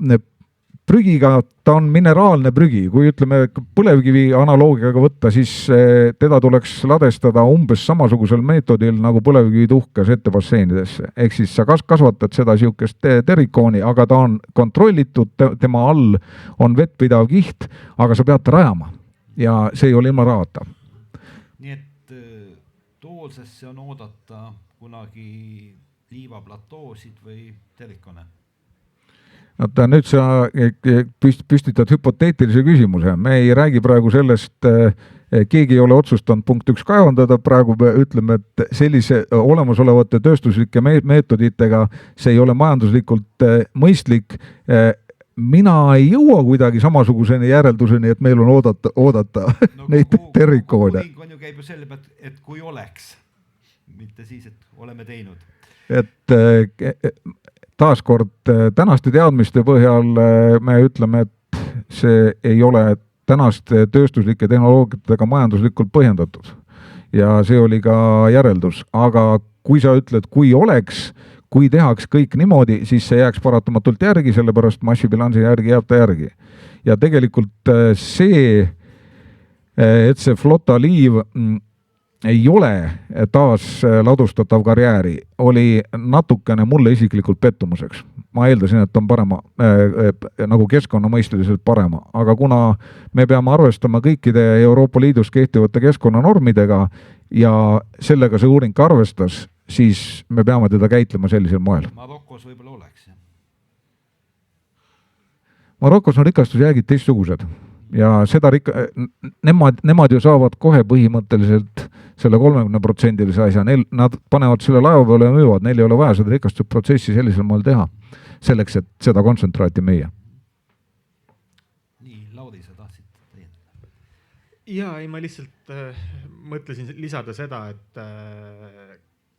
prügiga ta on mineraalne prügi. Kui ütleme põlevkivi analoogiaga võtta, siis teda tuleks ladestada umbes samasugusel meetodil nagu põlevkivi tuhka settebasseinidesse. Ehk siis sa kasvatad seda siukest terikooni, aga ta on kontrollitud, tema all on vettpidav kiht, aga sa pead ta rajama ja see ei ole ilma rahata. Nii et Toolsesse on oodata kunagi liivaplatoosid või terikone? Nüüd sa püstitad hüpoteetilise küsimuse. Me ei räägi praegu sellest, keegi ei ole otsustanud punkt 1 kaevandada, praegu me ütleme, et sellise olemasolevate tööstuslike meetoditega see ei ole majanduslikult mõistlik. Mina ei jõua kuidagi samasuguseni järelduseni, et meil on oodata neid terikoone. On ju käib ju selle pealt, et kui oleks, mitte siis, et oleme teinud. Taaskord tänaste teadmiste põhjal me ütleme, et see ei ole tänaste tööstuslike tehnoloogiatega majanduslikult põhjendatud. Ja see oli ka järeldus, aga kui sa ütled, kui tehaks kõik niimoodi, siis see jääks paratamatult järgi, sellepärast massibilansi järgi jääb ta järgi. Ja tegelikult see, et see flotaliiv ei ole taas ladustatav karjääri, oli natukene mulle isiklikult pettumuseks. Ma eeldasin, et on parema, nagu keskkonna mõisteliselt parema, aga kuna me peame arvestama kõikide Euroopa Liidus kehtivate keskkonnanormidega ja sellega see uuring ka arvestas, siis me peame teda käitlema sellisel moel. Marokos võib-olla oleks. Marokos on rikastusjäägid teistsugused ja seda nemad ju saavad kohe põhimõtteliselt selle 30% asja, nad panevad selle laeva peale ja müüvad, neil ei ole vaja seda rikastusprotsessi sellisel moel teha, selleks, et seda kontsentraati müüa. Nii, Lauri, sa tahtsid täiendada? Jaa, ma lihtsalt mõtlesin lisada seda, et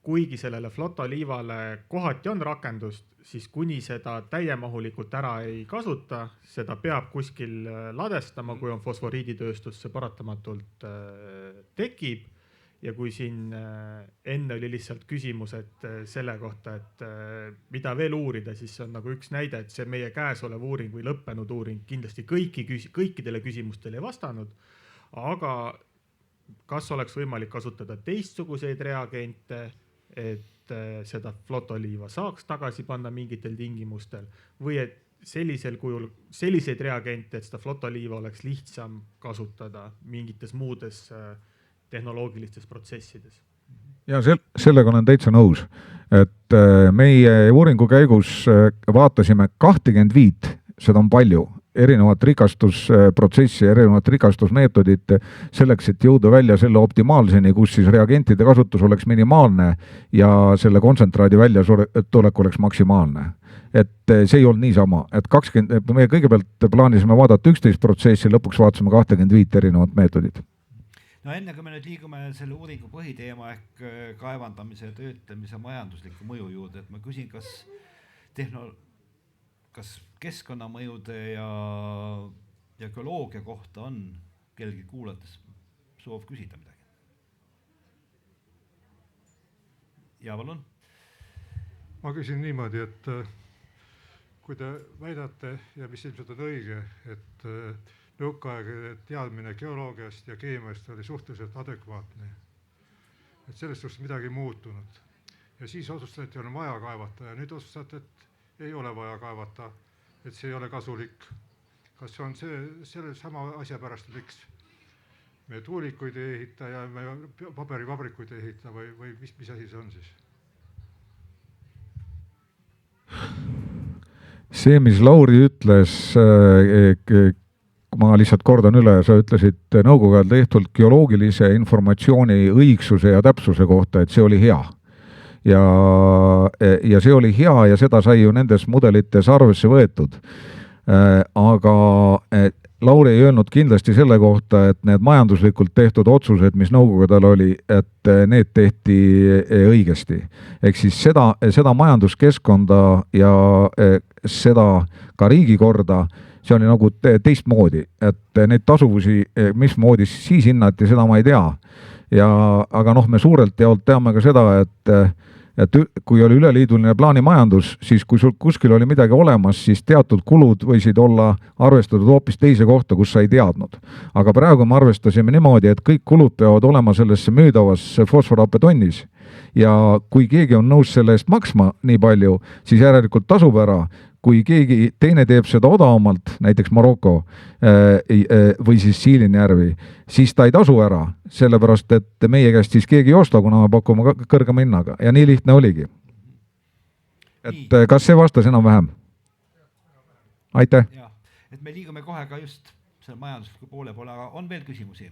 kuigi sellele flotaliivale kohati on rakendust, siis kuni seda täiemahulikult ära ei kasuta, seda peab kuskil ladestama, kui on fosforiiditööstus, see paratamatult tekib. Ja kui siin enne oli lihtsalt küsimus, et selle kohta, et mida veel uurida, siis on nagu üks näide, et see meie käesolev uuring või lõppenud uuring kindlasti kõikidele küsimustele ei vastanud, aga kas oleks võimalik kasutada teistsuguseid reagente, et seda flotoliiva saaks tagasi panna mingitel tingimustel või et sellisel kujul selliseid reagente, et seda flotoliiva oleks lihtsam kasutada mingites muudes tehnoloogilistes protsessides. Ja sellega olen täitsa nõus, et meie uuringu käigus vaatasime 25, seda on palju, erinevat rikastusprotsessi, erinevat rikastusmeetodit selleks, et jõuda välja selle optimaalseni, kus siis reagentide kasutus oleks minimaalne ja selle kontsentraadi väljatulek oleks maksimaalne. Et see ei olnud niisama, et me kõigepealt plaanisime vaadata 11 protsessi, lõpuks vaatasime 25 erinevat meetodit. No enne kui me nüüd liigume selle uuringu põhiteema ehk kaevandamise ja töötlemise majandusliku mõju juurde, et ma küsin, kas keskkonnamõjude ja geoloogia kohta on kellelgi kuulates soov küsida midagi? Ja palun? Ma küsin niimoodi, et kui te väidate ja mis ilmselt on õige, et nõukaaegade teadmine geoloogiast ja keemiast oli suhteliselt adekvaatne. Et sellest suhtes midagi muutunud. Ja siis otsustati, on vaja kaevata ja nüüd otsustati, et ei ole vaja kaevata, et see ei ole kasulik. Kas on selle sama asja pärast, miks me tuulikuid ei ehita ja me paberivabrikuid ei ehita või mis asi see on siis? See, mis Lauri ütles, ma lihtsalt kordan üle, sa ütlesid nõukogu ajal tehtud geoloogilise informatsiooni õigsuse ja täpsuse kohta, et see oli hea. Ja see oli hea ja seda sai ju nendes mudelites arvesse võetud. Aga Lauri ei öelnud kindlasti selle kohta, et need majanduslikult tehtud otsused, mis nõukogudel oli, et need tehti õigesti. Ehk siis seda majanduskeskkonda ja seda ka riigikorda, see oli nagu teistmoodi, et neid tasuvusi, mismoodi siis hinnati, seda ma ei tea. Aga me suurelt jaolt teame ka seda, et kui oli üleliiduline plaanimajandus, siis kui sul kuskil oli midagi olemas, siis teatud kulud võisid olla arvestatud hoopis teise kohta, kus sa ei teadnud. Aga praegu me arvestasime niimoodi, et kõik kulud peavad olema sellesse müüdavasse fosforappetonnis. Ja kui keegi on nõus selle eest maksma nii palju, siis järelikult tasub ära. Kui keegi teine teeb seda odavamalt, näiteks Maroko või siis Siilinjärvi, siis ta ei tasu ära, sellepärast et meie käest siis keegi ei osta, kuna me pakume kõrgema hinnaga. Ja nii lihtne oligi. Et kas see vastas enam-vähem? Aitäh! Ja, et me liigume kohe ka just selle majandusliku poole, aga on veel küsimusi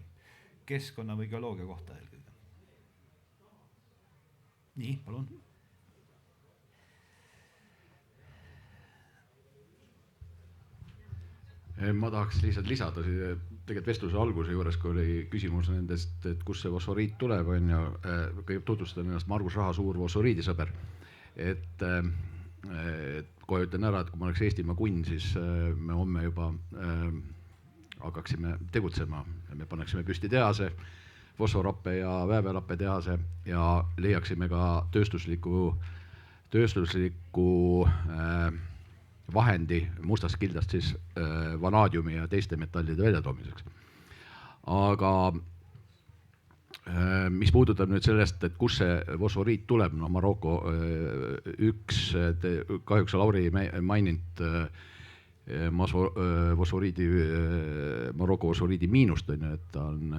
keskkonna või geoloogia kohta? Nii, palun. Ma tahaks lihtsalt lisada tegelikult vestluse alguse juures, kui oli küsimus nendest, et kus see fosforiit tuleb, on ju, kõige tutvustan ennast Margus Rahasuur fosforiidisõber. Et kohe ütlen ära, et kui ma oleks Eestimaa kunn, siis me homme juba hakkaksime tegutsema. Me paneksime püsti tehase, fosforappe ja väävelappe tehase ja leiaksime ka tööstusliku vahendi mustast kildast siis vanaadiumi ja teiste metallide väljatoomiseks. Aga mis puudutab nüüd sellest, et kus see fosforiit tuleb, no Maroko kahjuks Lauri maininud Maroko fosforiidi miinust, et ta on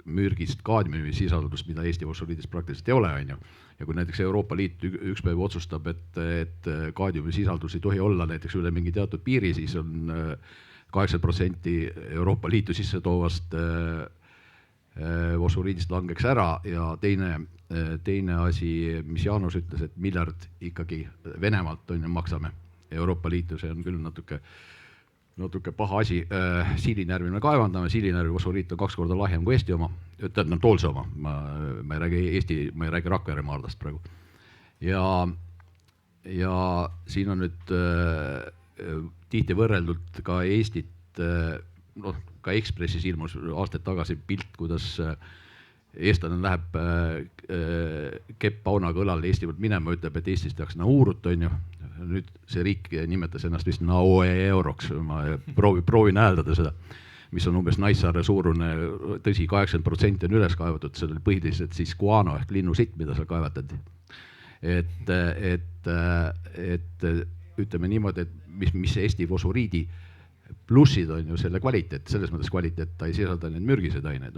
mürgist kaadmiumi sisaldust, mida Eesti fosforiidis praktiliselt ei ole, ja kui näiteks Euroopa Liit üks päev otsustab, et kaadmiumi sisaldus ei tohi olla näiteks üle mingi teatud piiri, siis on 80% Euroopa Liitu sisse toovast fosforiidist langeks ära ja teine asi, mis Jaanus ütles, et miljard ikkagi Venemaalt maksame Euroopa Liitu, see on küll natuke paha asi. Siilinärvi me kaevandame, Siilinärvi fosforiit on 2 korda lahjem kui Eesti oma, tähendab Toolse oma, ma ei räägi Rakvere maardast praegu. Ja siin on nüüd tihti võrreldud ka Eestit, ka Ekspressis ilmus aastaid tagasi pilt, kuidas eestlane läheb kepp paunaga õlal Eesti poolt minema, ütleb, et Eestis tehakse Naurut, nüüd see riik nimetas ennast vist Naoe euroks, ma proovin hääldada seda, mis on umbes Naissaare suurune, tõsi, 80% on üles kaevatud, see oli põhiliselt siis guano ehk linnusitt, mida seal kaevatati. Et ütleme niimoodi, et mis Eesti fosforiidi plussid on ju selle kvaliteet, selles mõttes kvaliteet, ta ei sisalda need mürgised ained,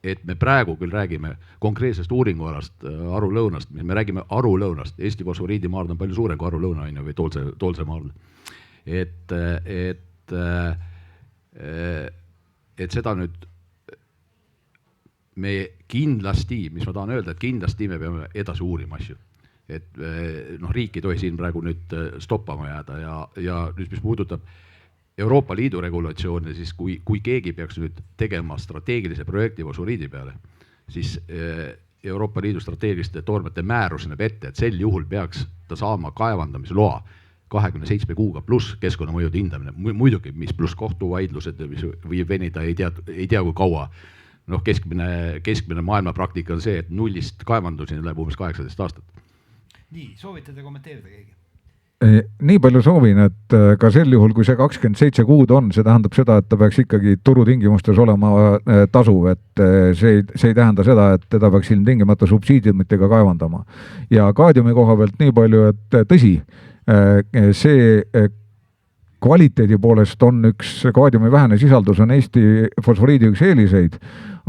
et me praegu küll räägime konkreetsest uuringualast Aru-Lõunast, me räägime Aru-Lõunast, Eesti fosforiidi maard on palju suurem kui Aru-Lõuna või Toolse maard. Et seda nüüd me kindlasti, mis ma tahan öelda, et kindlasti me peame edasi uurima asju. Et riik ei tohi siin praegu nüüd stoppama jääda ja nüüd, mis puudutab Euroopa Liidu regulatsioone, siis kui keegi peaks nüüd tegema strateegilise projekti fosforiidi peale, siis Euroopa Liidu strateegiliste toormete määrus näeb ette, et sel juhul peaks ta saama kaevandamisloa 27 kuuga pluss keskkonnamõjude hindamine. Muidugi, mis pluss kohtuvaidlused või venida ei tea kui kaua. Keskmine maailmapraktika on see, et nullist kaevanduseni läheb umbes 18 aastat. Nii, soovite te kommenteerida keegi? Nii palju soovin, et ka sel juhul, kui see 27 kuud on, see tähendab seda, et ta peaks ikkagi turutingimustes olema tasuv, et see ei tähenda seda, et teda peaks ilmtingimata subsiidiumitega kaevandama. Ja kaadiumi koha pealt nii palju, et tõsi, see kvaliteedi poolest on üks kaadiumi vähene sisaldus on Eesti fosforiidi üks eeliseid,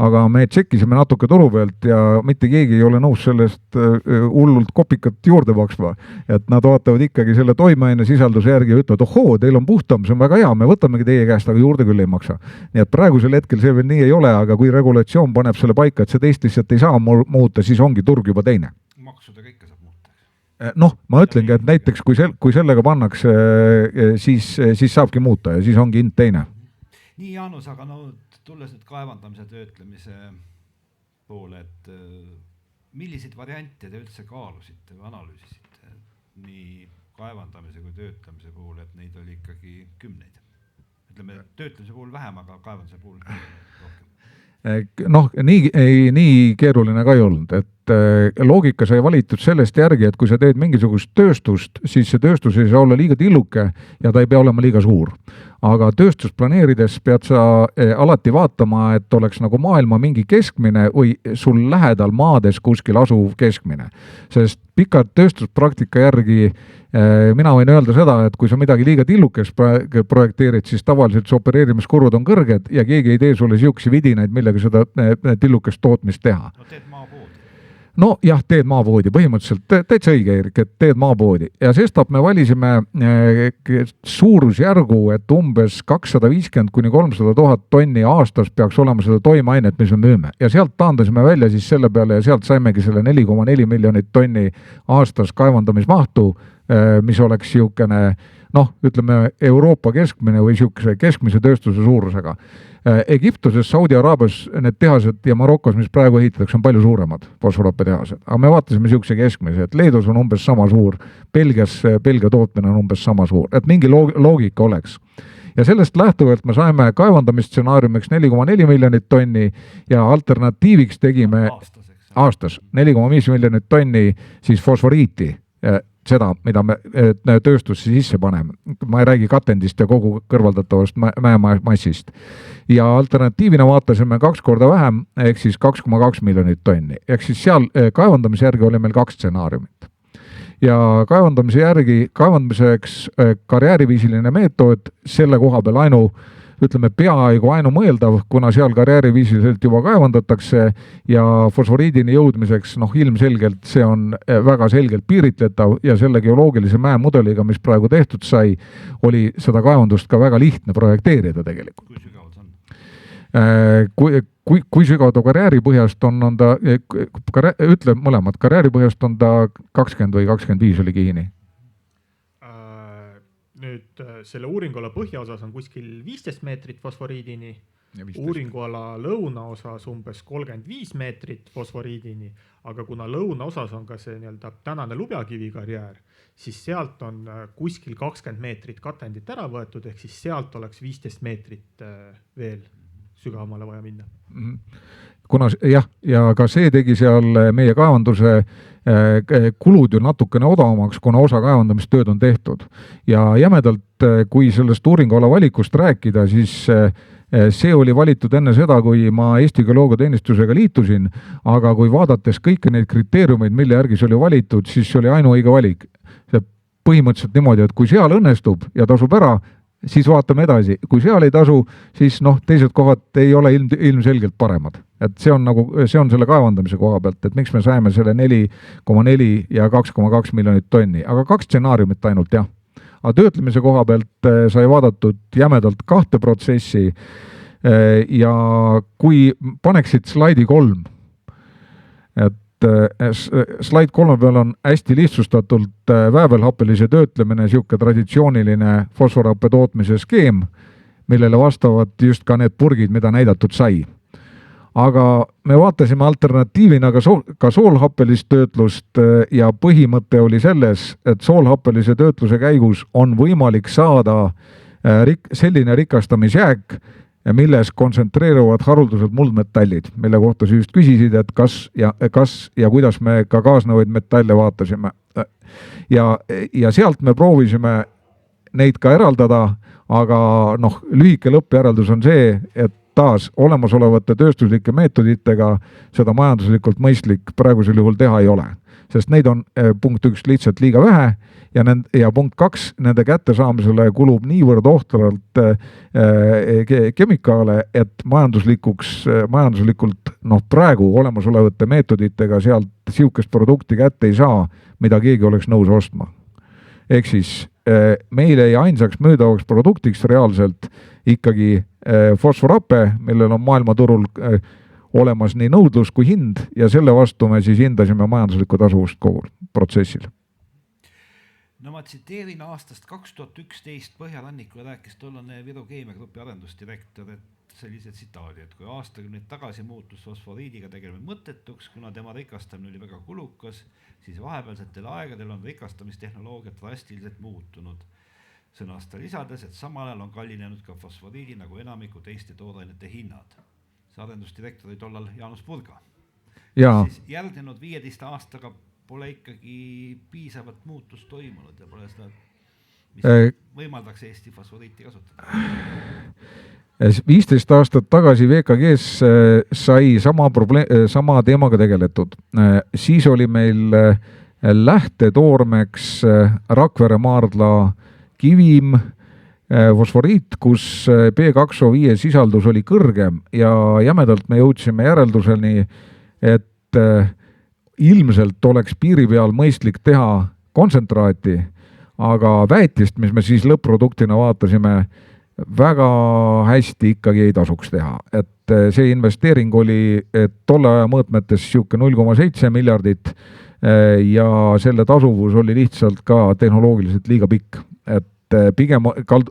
aga me tšekkisime natuke turu pealt ja mitte keegi ei ole nõus sellest hullult kopikat juurde maksma. Et nad vaatavad ikkagi selle toimeaine sisalduse järgi ja ütlevad, ohoo, teil on puhtam, see on väga hea, me võtamegi teie käest, aga juurde küll ei maksa. Nii et praegusel hetkel see veel nii ei ole, aga kui regulatsioon paneb selle paika, et see teist lihtsalt ei saa muuta, siis ongi turg juba teine. Maksudega ikka saab muuta. Ma ütlengi, et näiteks kui sellega pannakse, siis saabki muuta ja siis ongi hind teine. Nii, Jaanus, aga tulles nüüd kaevandamise töötlemise poole, et milliseid variante te üldse kaalusite või analüüsisite nii kaevandamise kui töötlemise puhul, et neid oli ikkagi kümneid? Ütleme, töötlemise puhul vähem, aga kaevandamise puhul rohkem. Nii keeruline ka ei olnud, et loogika sai valitud sellest järgi, et kui sa teed mingisugust tööstust, siis see tööstus ei saa olla liiga tilluke ja ta ei pea olema liiga suur. Aga tööstus planeerides pead sa alati vaatama, et oleks nagu maailma mingi keskmine või sul lähedal maades kuskil asuv keskmine. Sest pikad tööstuspraktika järgi mina võin öelda seda, et kui sa midagi liiga tillukes projekteerid, siis tavaliselt see opereerimiskurud on kõrged ja keegi ei tee sulle siuksi vidinaid, millega seda tillukest tootmist teha. Teed maapoodi. Jah, teed maapoodi, põhimõtteliselt täitsa õige, Erik, et teed maapoodi. Ja sestap me valisime suurusjärgu, et umbes 250 kuni 300 000 tonni aastas peaks olema seda toimeainet, mis me müüme. Ja sealt taandasime välja siis selle peale ja sealt saimegi selle 4,4 miljonit tonni aastas kaevandamismahtu, mis oleks niisugune noh, ütleme Euroopa keskmine või niisuguse keskmise tööstuse suurusega. Egiptuses, Saudi Araabias need tehased ja Marokos, mis praegu ehitatakse, on palju suuremad fosforoopetehased. Aga me vaatasime niisuguse keskmise, et Leedus on umbes sama suur, Belgia tootmine on umbes sama suur, et mingi loogika oleks. Ja sellest lähtuvalt me saime kaevandamistsenaariumiks 4,4 miljonit tonni ja alternatiiviks tegime aastas 4,5 miljonit tonni siis fosforiiti, seda, mida me tööstusse sisse paneme. Ma ei räägi katendist ja kogu kõrvaldatavast mäemassist. Ja alternatiivina vaatasime 2 korda vähem, ehk siis 2,2 miljonit tonni. Ehk siis seal kaevandamise järgi oli meil 2 stsenaariumit. Ja kaevandamiseks karjääriviisiline meetod selle koha peal ütleme peaaegu ainumõeldav, kuna seal karjääriviisiliselt juba kaevandatakse ja fosforiidini jõudmiseks ilmselgelt see on väga selgelt piiritletav ja selle geoloogilise mäemudeliga, mis praegu tehtud sai, oli seda kaevandust ka väga lihtne projekteerida tegelikult. Kui sügav see on? Kui sügav ta karjääripõhjast on ta, ütle mõlemad, karjääripõhjast on ta 20 või 25 oli Kihini? Nüüd selle uuringuala põhjaosas on kuskil 15 meetrit fosforiidini, uuringuala lõunaosas umbes 35 meetrit fosforiidini, aga kuna lõunaosas on ka see tänane Lubjakivi karjäär, siis sealt on kuskil 20 meetrit katendit ära võetud, ehk siis sealt oleks 15 meetrit veel sügavamale vaja minna. Kuna jah, ja ka see tegi seal meie kaevanduse kulud ju natukene odavamaks, kuna osa kaevandamistööd on tehtud. Ja jämedalt, kui sellest uuringuala valikust rääkida, siis see oli valitud enne seda, kui ma Eesti Geoloogiateenistusega liitusin, aga kui vaadates kõiki neid kriteeriumeid, mille järgi see oli valitud, siis see oli ainuõige valik. See põhimõtteliselt niimoodi, et kui seal õnnestub ja tasub ära, siis vaatame edasi. Kui seal ei tasu, siis teised kohad ei ole ilmselgelt paremad. Et see on selle kaevandamise koha pealt, et miks me saime selle 4,4 ja 2,2 miljonit tonni, aga 2 stsenaariumit ainult jah. Aga töötlemise koha pealt sai vaadatud jämedalt 2 protsessi ja kui paneksid slaidi 3, et slaid 3 peal on hästi lihtsustatult väävelhappelise töötlemine, siuke traditsiooniline fosforhappe tootmise skeem, millele vastavad just ka need purgid, mida näidatud sai. Aga me vaatasime alternatiivina ka soolhappelist töötlust ja põhimõte oli selles, et soolhappelise töötluse käigus on võimalik saada selline rikastamisjääk, milles kontsentreeruvad haruldaselt muldmetallid, mille kohta sa just küsisid, et kas ja kuidas me ka kaasnevaid metalle vaatasime. Ja sealt me proovisime neid ka eraldada, aga lühike lõppjäreldus on see, et taas olemasolevate tööstuslike meetoditega seda majanduslikult mõistlik praegusel juhul teha ei ole. Sest neid on punkt 1 lihtsalt liiga vähe ja punkt 2, nende kättesaamisele kulub niivõrd ohtralt kemikaale, et majanduslikult praegu olemasolevate meetoditega sealt siukest produkti kätte ei saa, mida keegi oleks nõus ostma. Ehk siis meile ja ainsaks müüdavaks produktiks reaalselt ikkagi fosforhappe, millel on maailmaturul olemas nii nõudlus kui hind ja selle vastu me siis hindasime majanduslikku tasuvust kogu protsessil. No ma tsiteerin aastast 2011 Põhjarannikul rääkis tollane Viru Keemiagrupi arendusdirektor, et sellise tsitaadi, et kui aastakümneid tagasi muutus fosforiidiga tegeleme mõttetuks, kuna tema rikastamine oli väga kulukas, siis vahepealsetel aegadel on rikastamistehnoloogiat drastiliselt muutunud. Sõnasta lisades, et samal ajal on kallinenud ka fosforiidi nagu enamiku teiste toorainete hinnad. See arendusdirektor oli tollal Jaanus Purga. Siis järgnenud 15 aastaga pole ikkagi piisavat muutust toimunud ja pole seda, mis võimaldaks Eesti fosforiiti kasutada. 15 aastat tagasi VKG-s sai sama teemaga tegeletud. Siis oli meil lähtetoormeks Rakvere maardla kivim, fosforiit, kus P2O5 sisaldus oli kõrgem ja jämedalt me jõudsime järelduseni, et ilmselt oleks piiri peal mõistlik teha kontsentraati, aga väetist, mis me siis lõpp-produktina vaatasime, väga hästi ikkagi ei tasuks teha. Et see investeering oli tolle aja mõõtmetes siuke 0,7 miljardit, ja selle tasuvus oli lihtsalt ka tehnoloogiliselt liiga pikk, et pigem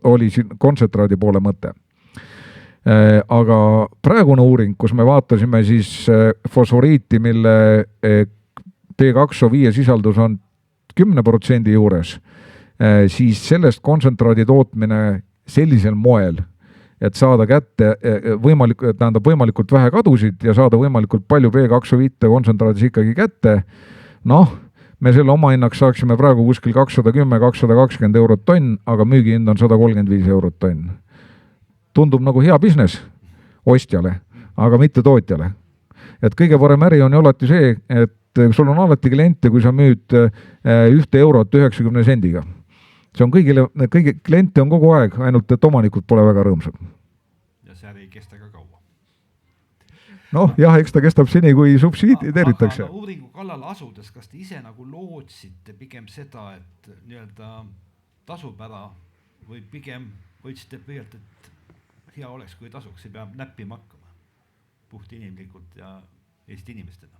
oli siin kontsentraadi poole mõte. Aga praegune uuring, kus me vaatasime siis fosforiiti, mille P2O5 sisaldus on 10% juures, siis sellest kontsentraadi tootmine sellisel moel, et saada kätte võimalikult vähe kadusid ja saada võimalikult palju P2O5 kontsentraadis ikkagi kätte, me selle oma hinnaks saaksime praegu kuskil 210-220 eurot tonn, aga müügihind on 135 eurot tonn. Tundub nagu hea business ostjale, aga mitte tootjale. Et kõige parem äri on ju alati see, et sul on alati kliente, kui sa müüd 1 eurot 90 sendiga. See on kõigi kliente on kogu aeg, ainult et omanikud pole väga rõõmsad. Ja see äri ei kesta ka kaua. Jah, eks ta kestab seni, kui subsideeritakse. Aga uuringu kallal asudes, kas te ise nagu lootsite pigem seda, et nii-öelda tasub ära või pigem võitsite püüalt, et hea oleks, kui tasuks, ei pea näppima hakkama puht inimlikult ja Eesti inimestena?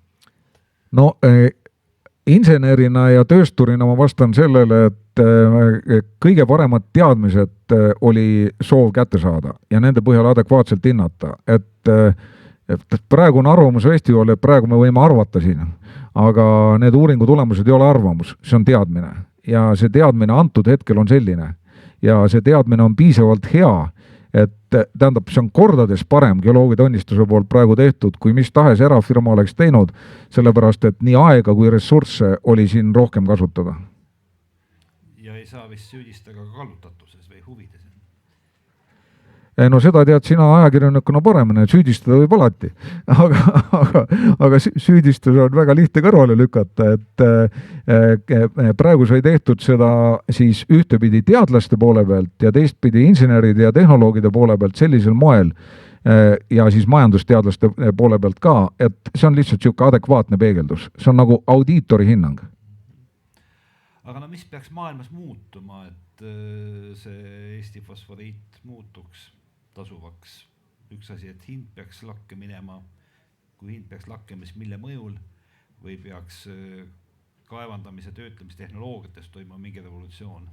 Insenerina ja töösturina ma vastan sellele, et kõige paremad teadmised oli soov kätte saada ja nende põhjal adekvaatselt hinnata, et praegune arvamusfestival, et praegu me võime arvata siin, aga need uuringu tulemused ei ole arvamus, see on teadmine ja see teadmine antud hetkel on selline ja see teadmine on piisavalt hea, et tähendab, see on kordades parem geoloogiatunnistuse poolt praegu tehtud, kui mis tahes erafirma oleks teinud, sellepärast, et nii aega kui ressursse oli siin rohkem kasutada. Ja ei saa vist süüdistada ka kallutatuses või huvides? Seda tead sina ajakirjanikuna paremini, et süüdistada võib alati, aga süüdistus on väga lihtne kõrvale lükata, et praegu sai tehtud seda siis ühtepidi teadlaste poole pealt ja teistpidi inseneride ja tehnoloogide poole pealt sellisel moel ja siis majandusteadlaste poole pealt ka, et see on lihtsalt niisugune adekvaatne peegeldus, see on nagu audiitori hinnang. Aga mis peaks maailmas muutuma, et see Eesti fosforiit muutuks tasuvaks? Üks asi, et hind peaks lakke minema, kui hind peaks lakkema, siis mille mõjul või peaks kaevandamise töötlemistehnoloogiates toimuma mingi revolutsioon?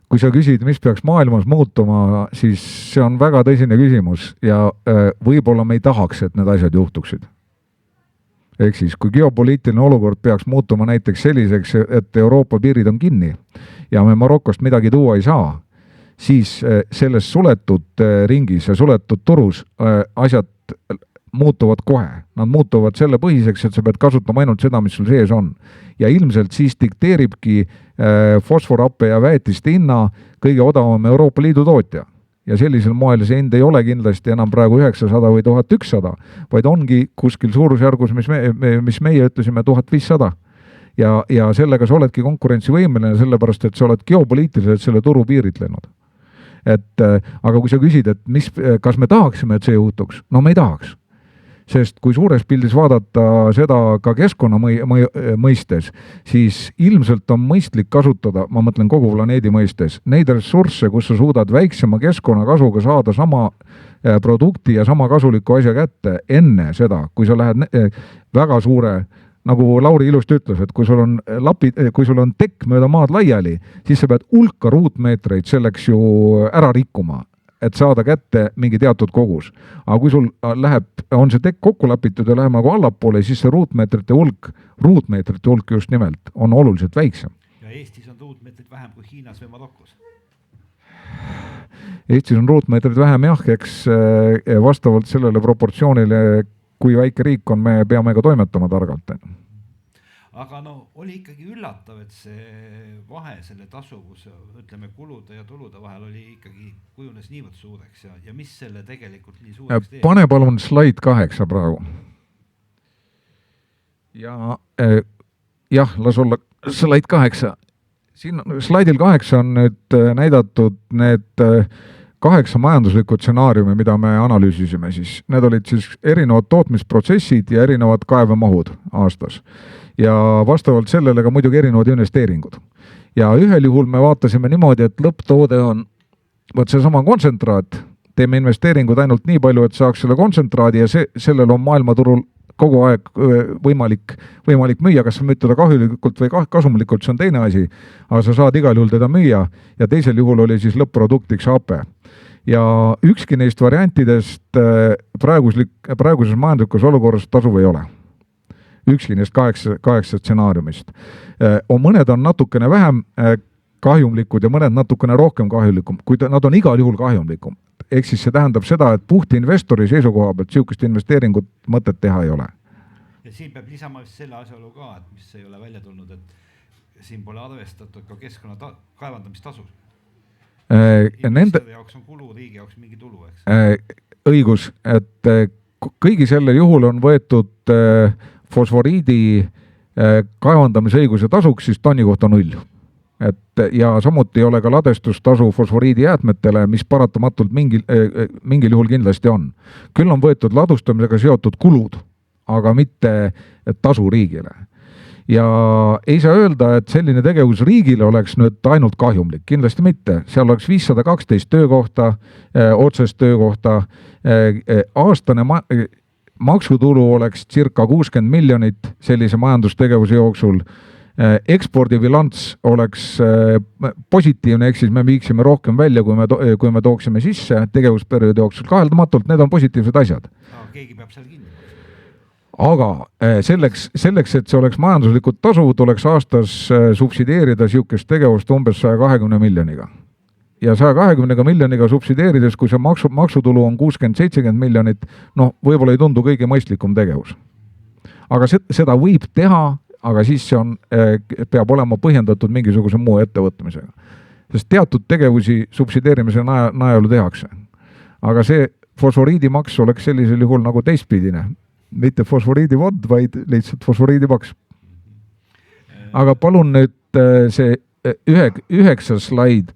Kui sa küsid, mis peaks maailmas muutuma, siis see on väga tõsine küsimus ja võib-olla me ei tahaks, et need asjad juhtuksid. Ehk siis, kui geopoliitiline olukord peaks muutuma näiteks selliseks, et Euroopa piirid on kinni ja me Marokost midagi tuua ei saa, siis selles suletud ringis ja suletud turus asjad muutuvad kohe. Nad muutuvad selle põhiseks, et sa pead kasutama ainult seda, mis sul sees on. Ja ilmselt siis dikteeribki fosforappe ja väetiste hinna kõige odavam Euroopa Liidu tootja. Ja sellisel moel see hind ei ole kindlasti enam praegu 900 või 1100, vaid ongi kuskil suurusjärgus, mis meie ütlesime 1500. Ja sellega sa oledki konkurentsivõimeline, sellepärast, et sa oled geopoliitiliselt selle turu piiritlenud. Aga kui sa küsid, et kas me tahaksime, et see juhtuks? No me ei tahaks. Sest kui suures pildis vaadata seda ka keskkonna mõistes, siis ilmselt on mõistlik kasutada, ma mõtlen kogu planeedi mõistes, neid ressursse, kus sa suudad väiksema keskkonnakasuga saada sama produkti ja sama kasuliku asja kätte enne seda, kui sa lähed väga suure, nagu Lauri ilusti ütles, et kui sul on tekk mööda maad laiali, siis sa pead hulka ruutmeetreid selleks ju ära rikkuma, et saada kätte mingi teatud kogus. Aga kui sul on see tekk kokku lapitud ja läheb nagu allapoole, siis see ruutmeetrite hulk just nimelt on oluliselt väiksem. Ja Eestis on ruutmeetrid vähem kui Hiinas või Marokos? Eestis on ruutmeetrid vähem jah, eks vastavalt sellele proportsioonile, kui väike riik on, me peame ka toimetama targalt. Aga oli ikkagi üllatav, et see vahe, selle tasuvus, ütleme kulude ja tulude vahel oli ikkagi kujunes niivõrd suureks ja mis selle tegelikult nii suureks teeb? Pane palun slaid 8 praegu. Ja jah, las olla slaid 8. Siin slaidil 8 on nüüd näidatud need 8 majanduslikku stsenaariumi, mida me analüüsisime siis. Need olid siis erinevad tootmisprotsessid ja erinevad kaevemahud aastas. Ja vastavalt sellele ka muidugi erinevad investeeringud. Ja ühel juhul me vaatasime niimoodi, et lõpptoode on see sama kontsentraat, teeme investeeringud ainult nii palju, et saaks selle kontsentraadi ja sellel on maailmaturul kogu aeg võimalik müüa, kas sa müüd teda kahjulikult või kasumlikult, see on teine asi, aga sa saad igal juhul teda müüa ja teisel juhul oli siis lõpp-produktiks hape. Ja ükski neist variantidest praeguses majanduslikus olukorras tasuv ei ole. Ükski neist 8 stsenaariumist. Mõned on natukene vähem kahjumlikud ja mõned natukene rohkem kahjulikum, kuid nad on igal juhul kahjumlikum. Ehk siis see tähendab seda, et puht investori seisukoha pealt sihukest investeeringut mõtet teha ei ole. Ja siin peab lisama just selle asjaolu ka, et mis ei ole välja tulnud, et siin pole arvestatud ka keskkonna kaevandamistasu. Investori jaoks on kulu, riigi jaoks mingi tulu, eks? Õigus, et kõigi selle juhul on võetud fosforiidi kaevandamisõiguse tasuks siis tonni kohta 0. Ja samuti ei ole ka ladestustasu fosforiidi jäätmetele, mis paratamatult mingil juhul kindlasti on. Küll on võetud ladustamisega seotud kulud, aga mitte tasu riigile. Ja ei saa öelda, et selline tegevus riigile oleks nüüd ainult kahjumlik, kindlasti mitte. Seal oleks 512 töökohta, otsest töökohta, aastane maksutulu oleks circa 60 miljonit sellise majandustegevuse jooksul. Ekspordibilanss oleks positiivne, ehk siis me viiksime rohkem välja, kui me tooksime sisse tegevusperioodi jooksul. Kaheldamatult need on positiivsed asjad. Keegi peab seal kinni. Aga selleks, et see oleks majanduslikult tasuv, tuleks aastas subsideerida sihukest tegevust umbes 120 miljoniga. Ja 120 miljoniga subsideerides, kui see maksutulu on 60-70 miljonit, võib-olla ei tundu kõige mõistlikum tegevus. Aga seda võib teha, aga siis see peab olema põhjendatud mingisuguse muu ettevõtmisega. Sest teatud tegevusi subsideerimise najal tehakse. Aga see fosforiidimaks oleks sellisel juhul nagu teistpidine. Mitte fosforiidivod, vaid lihtsalt fosforiidimaks. Aga palun nüüd see 9. slaid.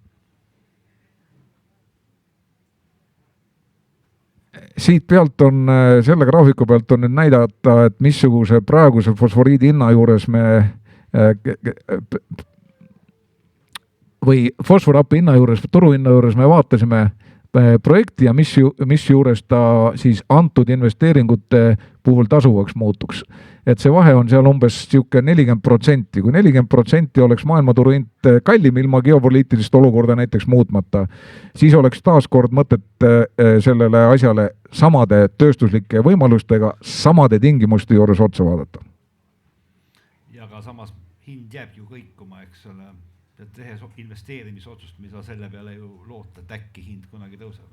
Siit pealt on, selle graafiku pealt on nüüd näidata, et missuguse praeguse fosforiidi hinna juures või fosforapi hinna juures, turuhinna juures me vaatasime projekti ja mis juures ta siis antud investeeringute puhul tasuvaks muutuks. Et see vahe on seal umbes 40%. Kui 40% oleks maailmaturu hind kallim ilma geopoliitilist olukorda näiteks muutmata, siis oleks taaskord mõtet sellele asjale samade tööstuslike võimalustega, samade tingimuste juures otsa vaadata. Ja ka samas hind jääb ju kõikuma, eks ole, et tehes investeerimisotsust, mida selle peale ju loota, et äkki hind kunagi tõuseb.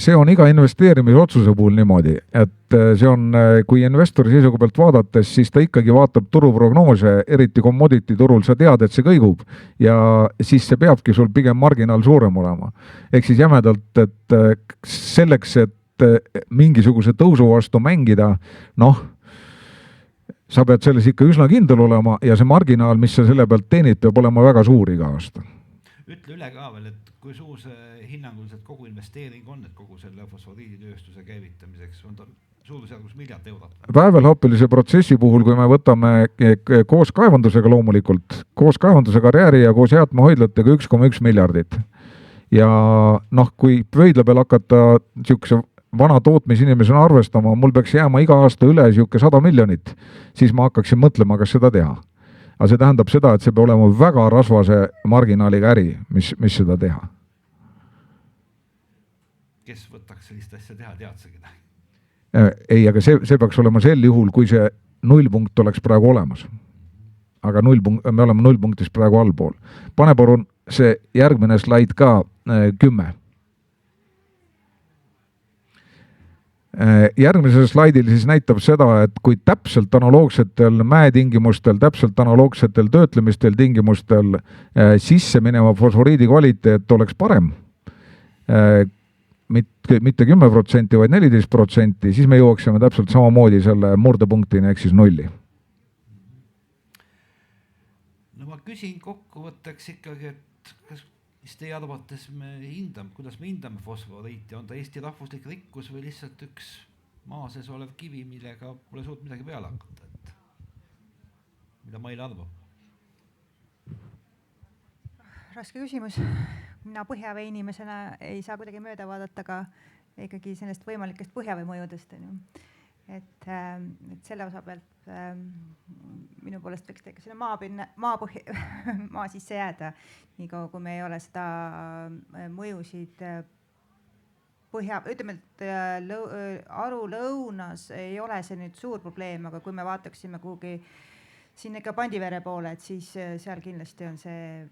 See on iga investeerimisotsuse puhul niimoodi, et see on, kui investori seisukoha pealt vaadates, siis ta ikkagi vaatab turuprognoose, eriti commodity turul, sa tead, et see kõigub ja siis see peabki sul pigem marginaal suurem olema. Ehk siis jämedalt, et selleks, et mingisuguse tõusu vastu mängida, sa pead selles ikka üsna kindel olema ja see marginaal, mis sa selle pealt teenid, peab olema väga suur iga aasta. Ütle üle ka veel, et kui suur see hinnanguliselt kogu investeering on, et kogu selle fosforiiditööstuse käivitamiseks on ta suurusjärgus miljard eurot? Väävelhappelise protsessi puhul, kui me võtame koos kaevandusega loomulikult, koos kaevanduse karjääri ja koos jäätmehoidlatega 1,1 miljardit. Ja kui pöidla peal hakata sihukese vana tootmisinimesena arvestama, mul peaks jääma iga aasta üle sihuke 100 miljonit, siis ma hakkaksin mõtlema, kas seda teha. Aga see tähendab seda, et see peab olema väga rasvase marginaaliga äri, mis seda teha. Kes võtaks sellist asja teha, tead sa keda? Ei, aga see peaks olema sel juhul, kui see nullpunkt oleks praegu olemas. Aga me oleme nullpunktis praegu allpool. Pane palun see järgmine slaid ka 10. Järgmisel slaidil siis näitab seda, et kui täpselt analoogsetel mäetingimustel, täpselt analoogsetel töötlemistel tingimustel sisse mineva fosforiidi kvaliteet oleks parem, mitte 10%, vaid 14%, siis me jõuaksime täpselt samamoodi selle murdepunktini ehk siis nulli. No ma küsin kokkuvõtteks ikkagi, et mis teie arvates kuidas me hindame fosforiiti? On ta Eesti rahvuslik rikkus või lihtsalt üks maa sees olev kivi, millega pole suurt midagi peale hakata? Mida Maile arvab? Raske küsimus. Mina Põhjavee inimesena ei saa kuidagi mööda vaadata, aga ikkagi sellest võimalikest põhjavee mõjudest, on ju. Et selle osa pealt minu poolest võiks tegelikult sinna maa sisse jääda, niikaua kui me ei ole seda mõjusid ütleme, et Aru-Lõunas ei ole see nüüd suur probleem, aga kui me vaataksime kuhugi sinna ikka Pandivere poole, et siis seal kindlasti on see,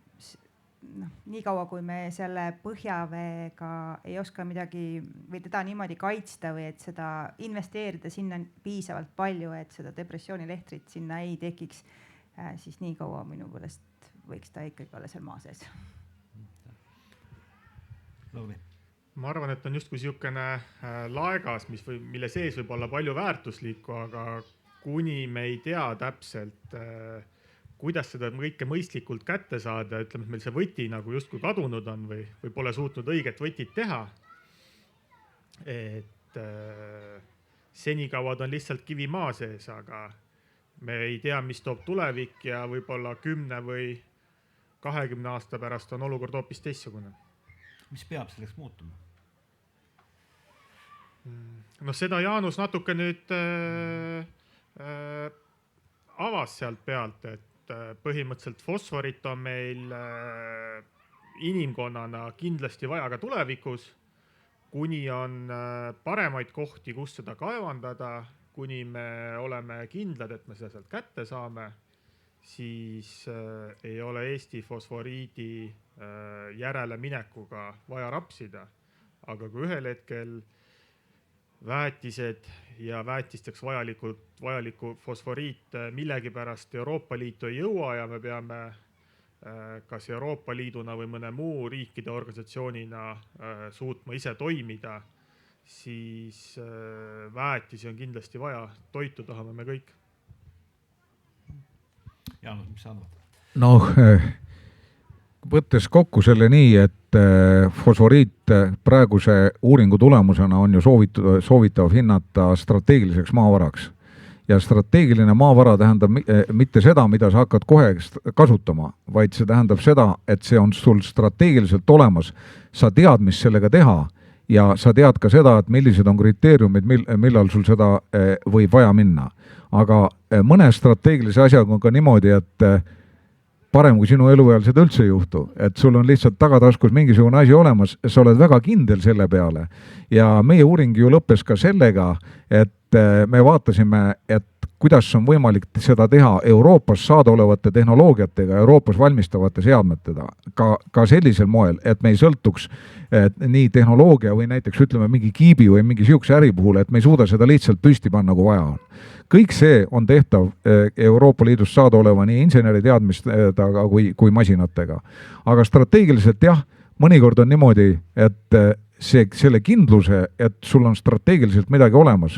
niikaua kui me selle põhjaveega ei oska midagi või teda niimoodi kaitsta või et seda investeerida sinna piisavalt palju, et seda depressioonilehtrit sinna ei tekiks, siis niikaua minu poolest võiks ta ikkagi olla seal maa sees. Lauri. Ma arvan, et on justkui niisugune laegas, mille sees võib olla palju väärtuslikku, aga kuni me ei tea täpselt, kuidas seda kõike mõistlikult kätte saada, ütleme, et meil see võti nagu justkui kadunud on või pole suutnud õiget võtit teha. Et senikaua on lihtsalt kivi maa sees, aga me ei tea, mis toob tulevik ja võib-olla 10 või 20 aasta pärast on olukord hoopis teistsugune. Mis peab selleks muutuma? No seda Jaanus natuke nüüd avas sealt pealt, et põhimõtteliselt fosforit on meil inimkonnana kindlasti vaja ka tulevikus, kuni on paremaid kohti, kus seda kaevandada, kuni me oleme kindlad, et me seda sealt kätte saame, siis ei ole Eesti fosforiidi järele minekuga vaja rapsida. Aga kui ühel hetkel väetised ja väetisteks vajaliku fosforiit millegipärast Euroopa Liitu ei jõua ja me peame kas Euroopa Liiduna või mõne muu riikide organisatsioonina suutma ise toimida, siis väetisi on kindlasti vaja, toitu tahame me kõik. Jaanus, mis sa arvad? Noh, võttes kokku selle nii, et fosforiit praeguse uuringu tulemusena on ju soovitav hinnata strateegiliseks maavaraks. Ja strateegiline maavara tähendab mitte seda, mida sa hakkad kohe kasutama, vaid see tähendab seda, et see on sul strateegiliselt olemas. Sa tead, mis sellega teha ja sa tead ka seda, et millised on kriteeriumid, millal sul seda võib vaja minna. Aga mõne strateegilise asjaga on ka niimoodi, et parem kui sinu eluajal seda üldse ei juhtu, et sul on lihtsalt tagataskus mingisugune asi olemas, sa oled väga kindel selle peale. Ja meie uuring ju lõppes ka sellega, et me vaatasime, et kuidas on võimalik seda teha Euroopas saadaolevate tehnoloogiatega, Euroopas valmistavate seadmetega, ka sellisel moel, et me ei sõltuks nii tehnoloogia või näiteks ütleme mingi kiibi või mingi sihukese äri puhul, et me ei suuda seda lihtsalt püsti panna, kui vaja on. Kõik see on tehtav Euroopa Liidust saadaoleva nii inseneri-teadmistega kui masinatega. Aga strateegiliselt jah, mõnikord on niimoodi, et selle kindluse, et sul on strateegiliselt midagi olemas,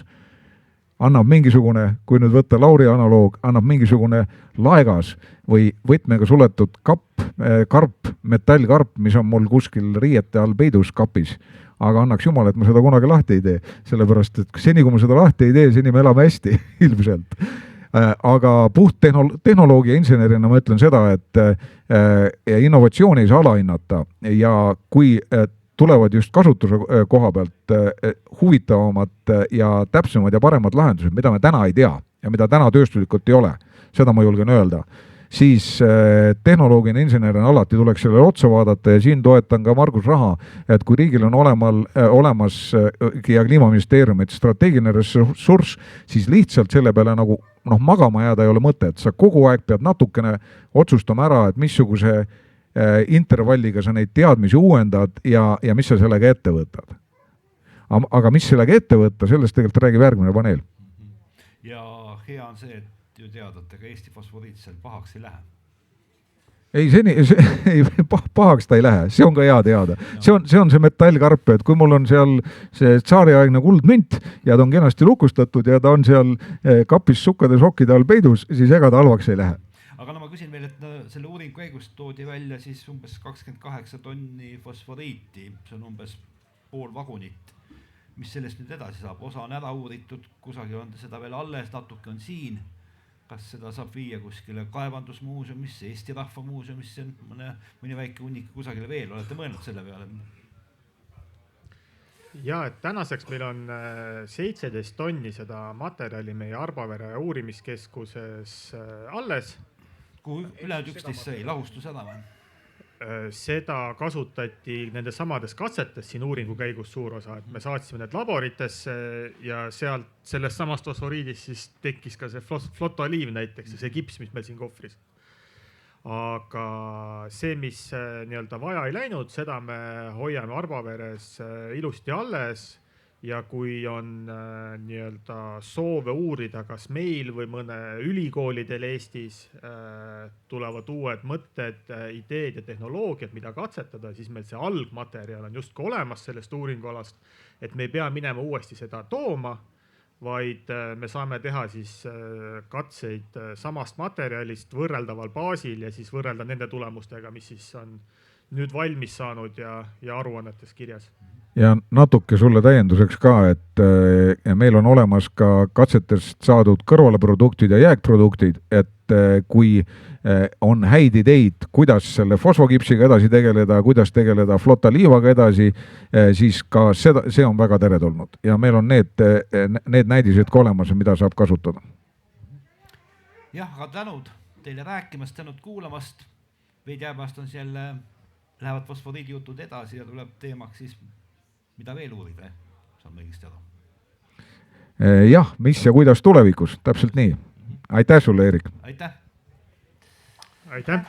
annab mingisugune, kui nüüd võtta Lauri analoog, annab mingisugune laegas või võtmega suletud karp, metallkarp, mis on mul kuskil riiete all peidus kapis. Aga annaks jumal, et ma seda kunagi lahti ei tee, sellepärast, et seni, kui ma seda lahti ei tee, seni me elame hästi ilmselt. Aga puht tehnoloogia insenerina ma ütlen seda, et innovatsiooni ei saa alahinnata ja kui tulevad just kasutuse koha pealt huvitavamad ja täpsemad ja paremad lahendused, mida me täna ei tea ja mida täna tööstuslikult ei ole, seda ma julgen öelda, siis tehnoloogina insenerina alati tuleks sellele otsa vaadata ja siin toetan ka Margus Raha, et kui riigil on olemas ja Kliimaministeerium, et strateegiline ressurss, siis lihtsalt selle peale nagu magama jääda ei ole mõtet. Sa kogu aeg pead natukene otsustama ära, et missuguse intervalliga sa neid teadmisi uuendad ja mis sa sellega ette võtad. Aga mis sellega ette võtta, sellest tegelikult räägib järgmine paneel. Ja hea on see, et ju teada, et ega Eesti fosforiit seal pahaks ei lähe. Ei, pahaks ta ei lähe, see on ka hea teada. See on see metallkarp, et kui mul on seal see tsaariaegne kuldmünt ja ta on kenasti lukustatud ja ta on seal kapis sukkade sokkide all peidus, siis ega ta halvaks ei lähe. Aga ma küsin veel, et selle uuringu käigus toodi välja siis umbes 28 tonni fosforiiti, see on umbes pool vagunit. Mis sellest nüüd edasi saab? Osa on ära uuritud, kusagil on seda veel alles, natuke on siin. Kas seda saab viia kuskile kaevandusmuuseumisse, Eesti Rahva Muuseumisse, mõni väike hunnik kusagile veel, olete mõelnud selle peale? ja et tänaseks meil on 17 tonni seda materjali meie Arbavere uurimiskeskuses alles. Kuhu ülejäänud 11 sai lahustus ära või? Seda kasutati nende samades katsetes siin uuringu käigus suur osa, et me saatsime need laboritesse ja sealt sellest samast fosforiidist siis tekkis ka see flotoliiv näiteks ja see kips, mis meil siin kohvris. Aga see, mis nii-öelda vaja ei läinud, seda me hoiame Arbaveres ilusti alles ja kui on nii-öelda soove uurida, kas meil või mõne ülikoolidel Eestis tulevad uued mõtted, ideed ja tehnoloogiad, mida katsetada, siis meil see algmaterjal on justkui olemas sellest uuringualast, et me ei pea minema uuesti seda tooma, vaid me saame teha siis katseid samast materjalist võrreldaval baasil ja siis võrrelda nende tulemustega, mis siis on nüüd valmis saanud ja aruannetes kirjas. Ja natuke sulle täienduseks ka, et meil on olemas ka katsetest saadud kõrvaleproduktid ja jääkproduktid, et kui on häid ideid, kuidas selle fosfokipsiga edasi tegeleda, kuidas tegeleda flotaliivaga edasi, siis ka see on väga teretulnud. Ja meil on need näidised ka olemas, mida saab kasutada. Jah, aga tänud teile rääkimast, tänud kuulamast. Veidi ajast on jälle lähevad fosforiidi jutud edasi ja tuleb teemaks siis mida veel uurida, saan õigesti aru? Jah, mis ja kuidas tulevikus, täpselt nii. Aitäh sulle, Erik! Aitäh! Aitäh!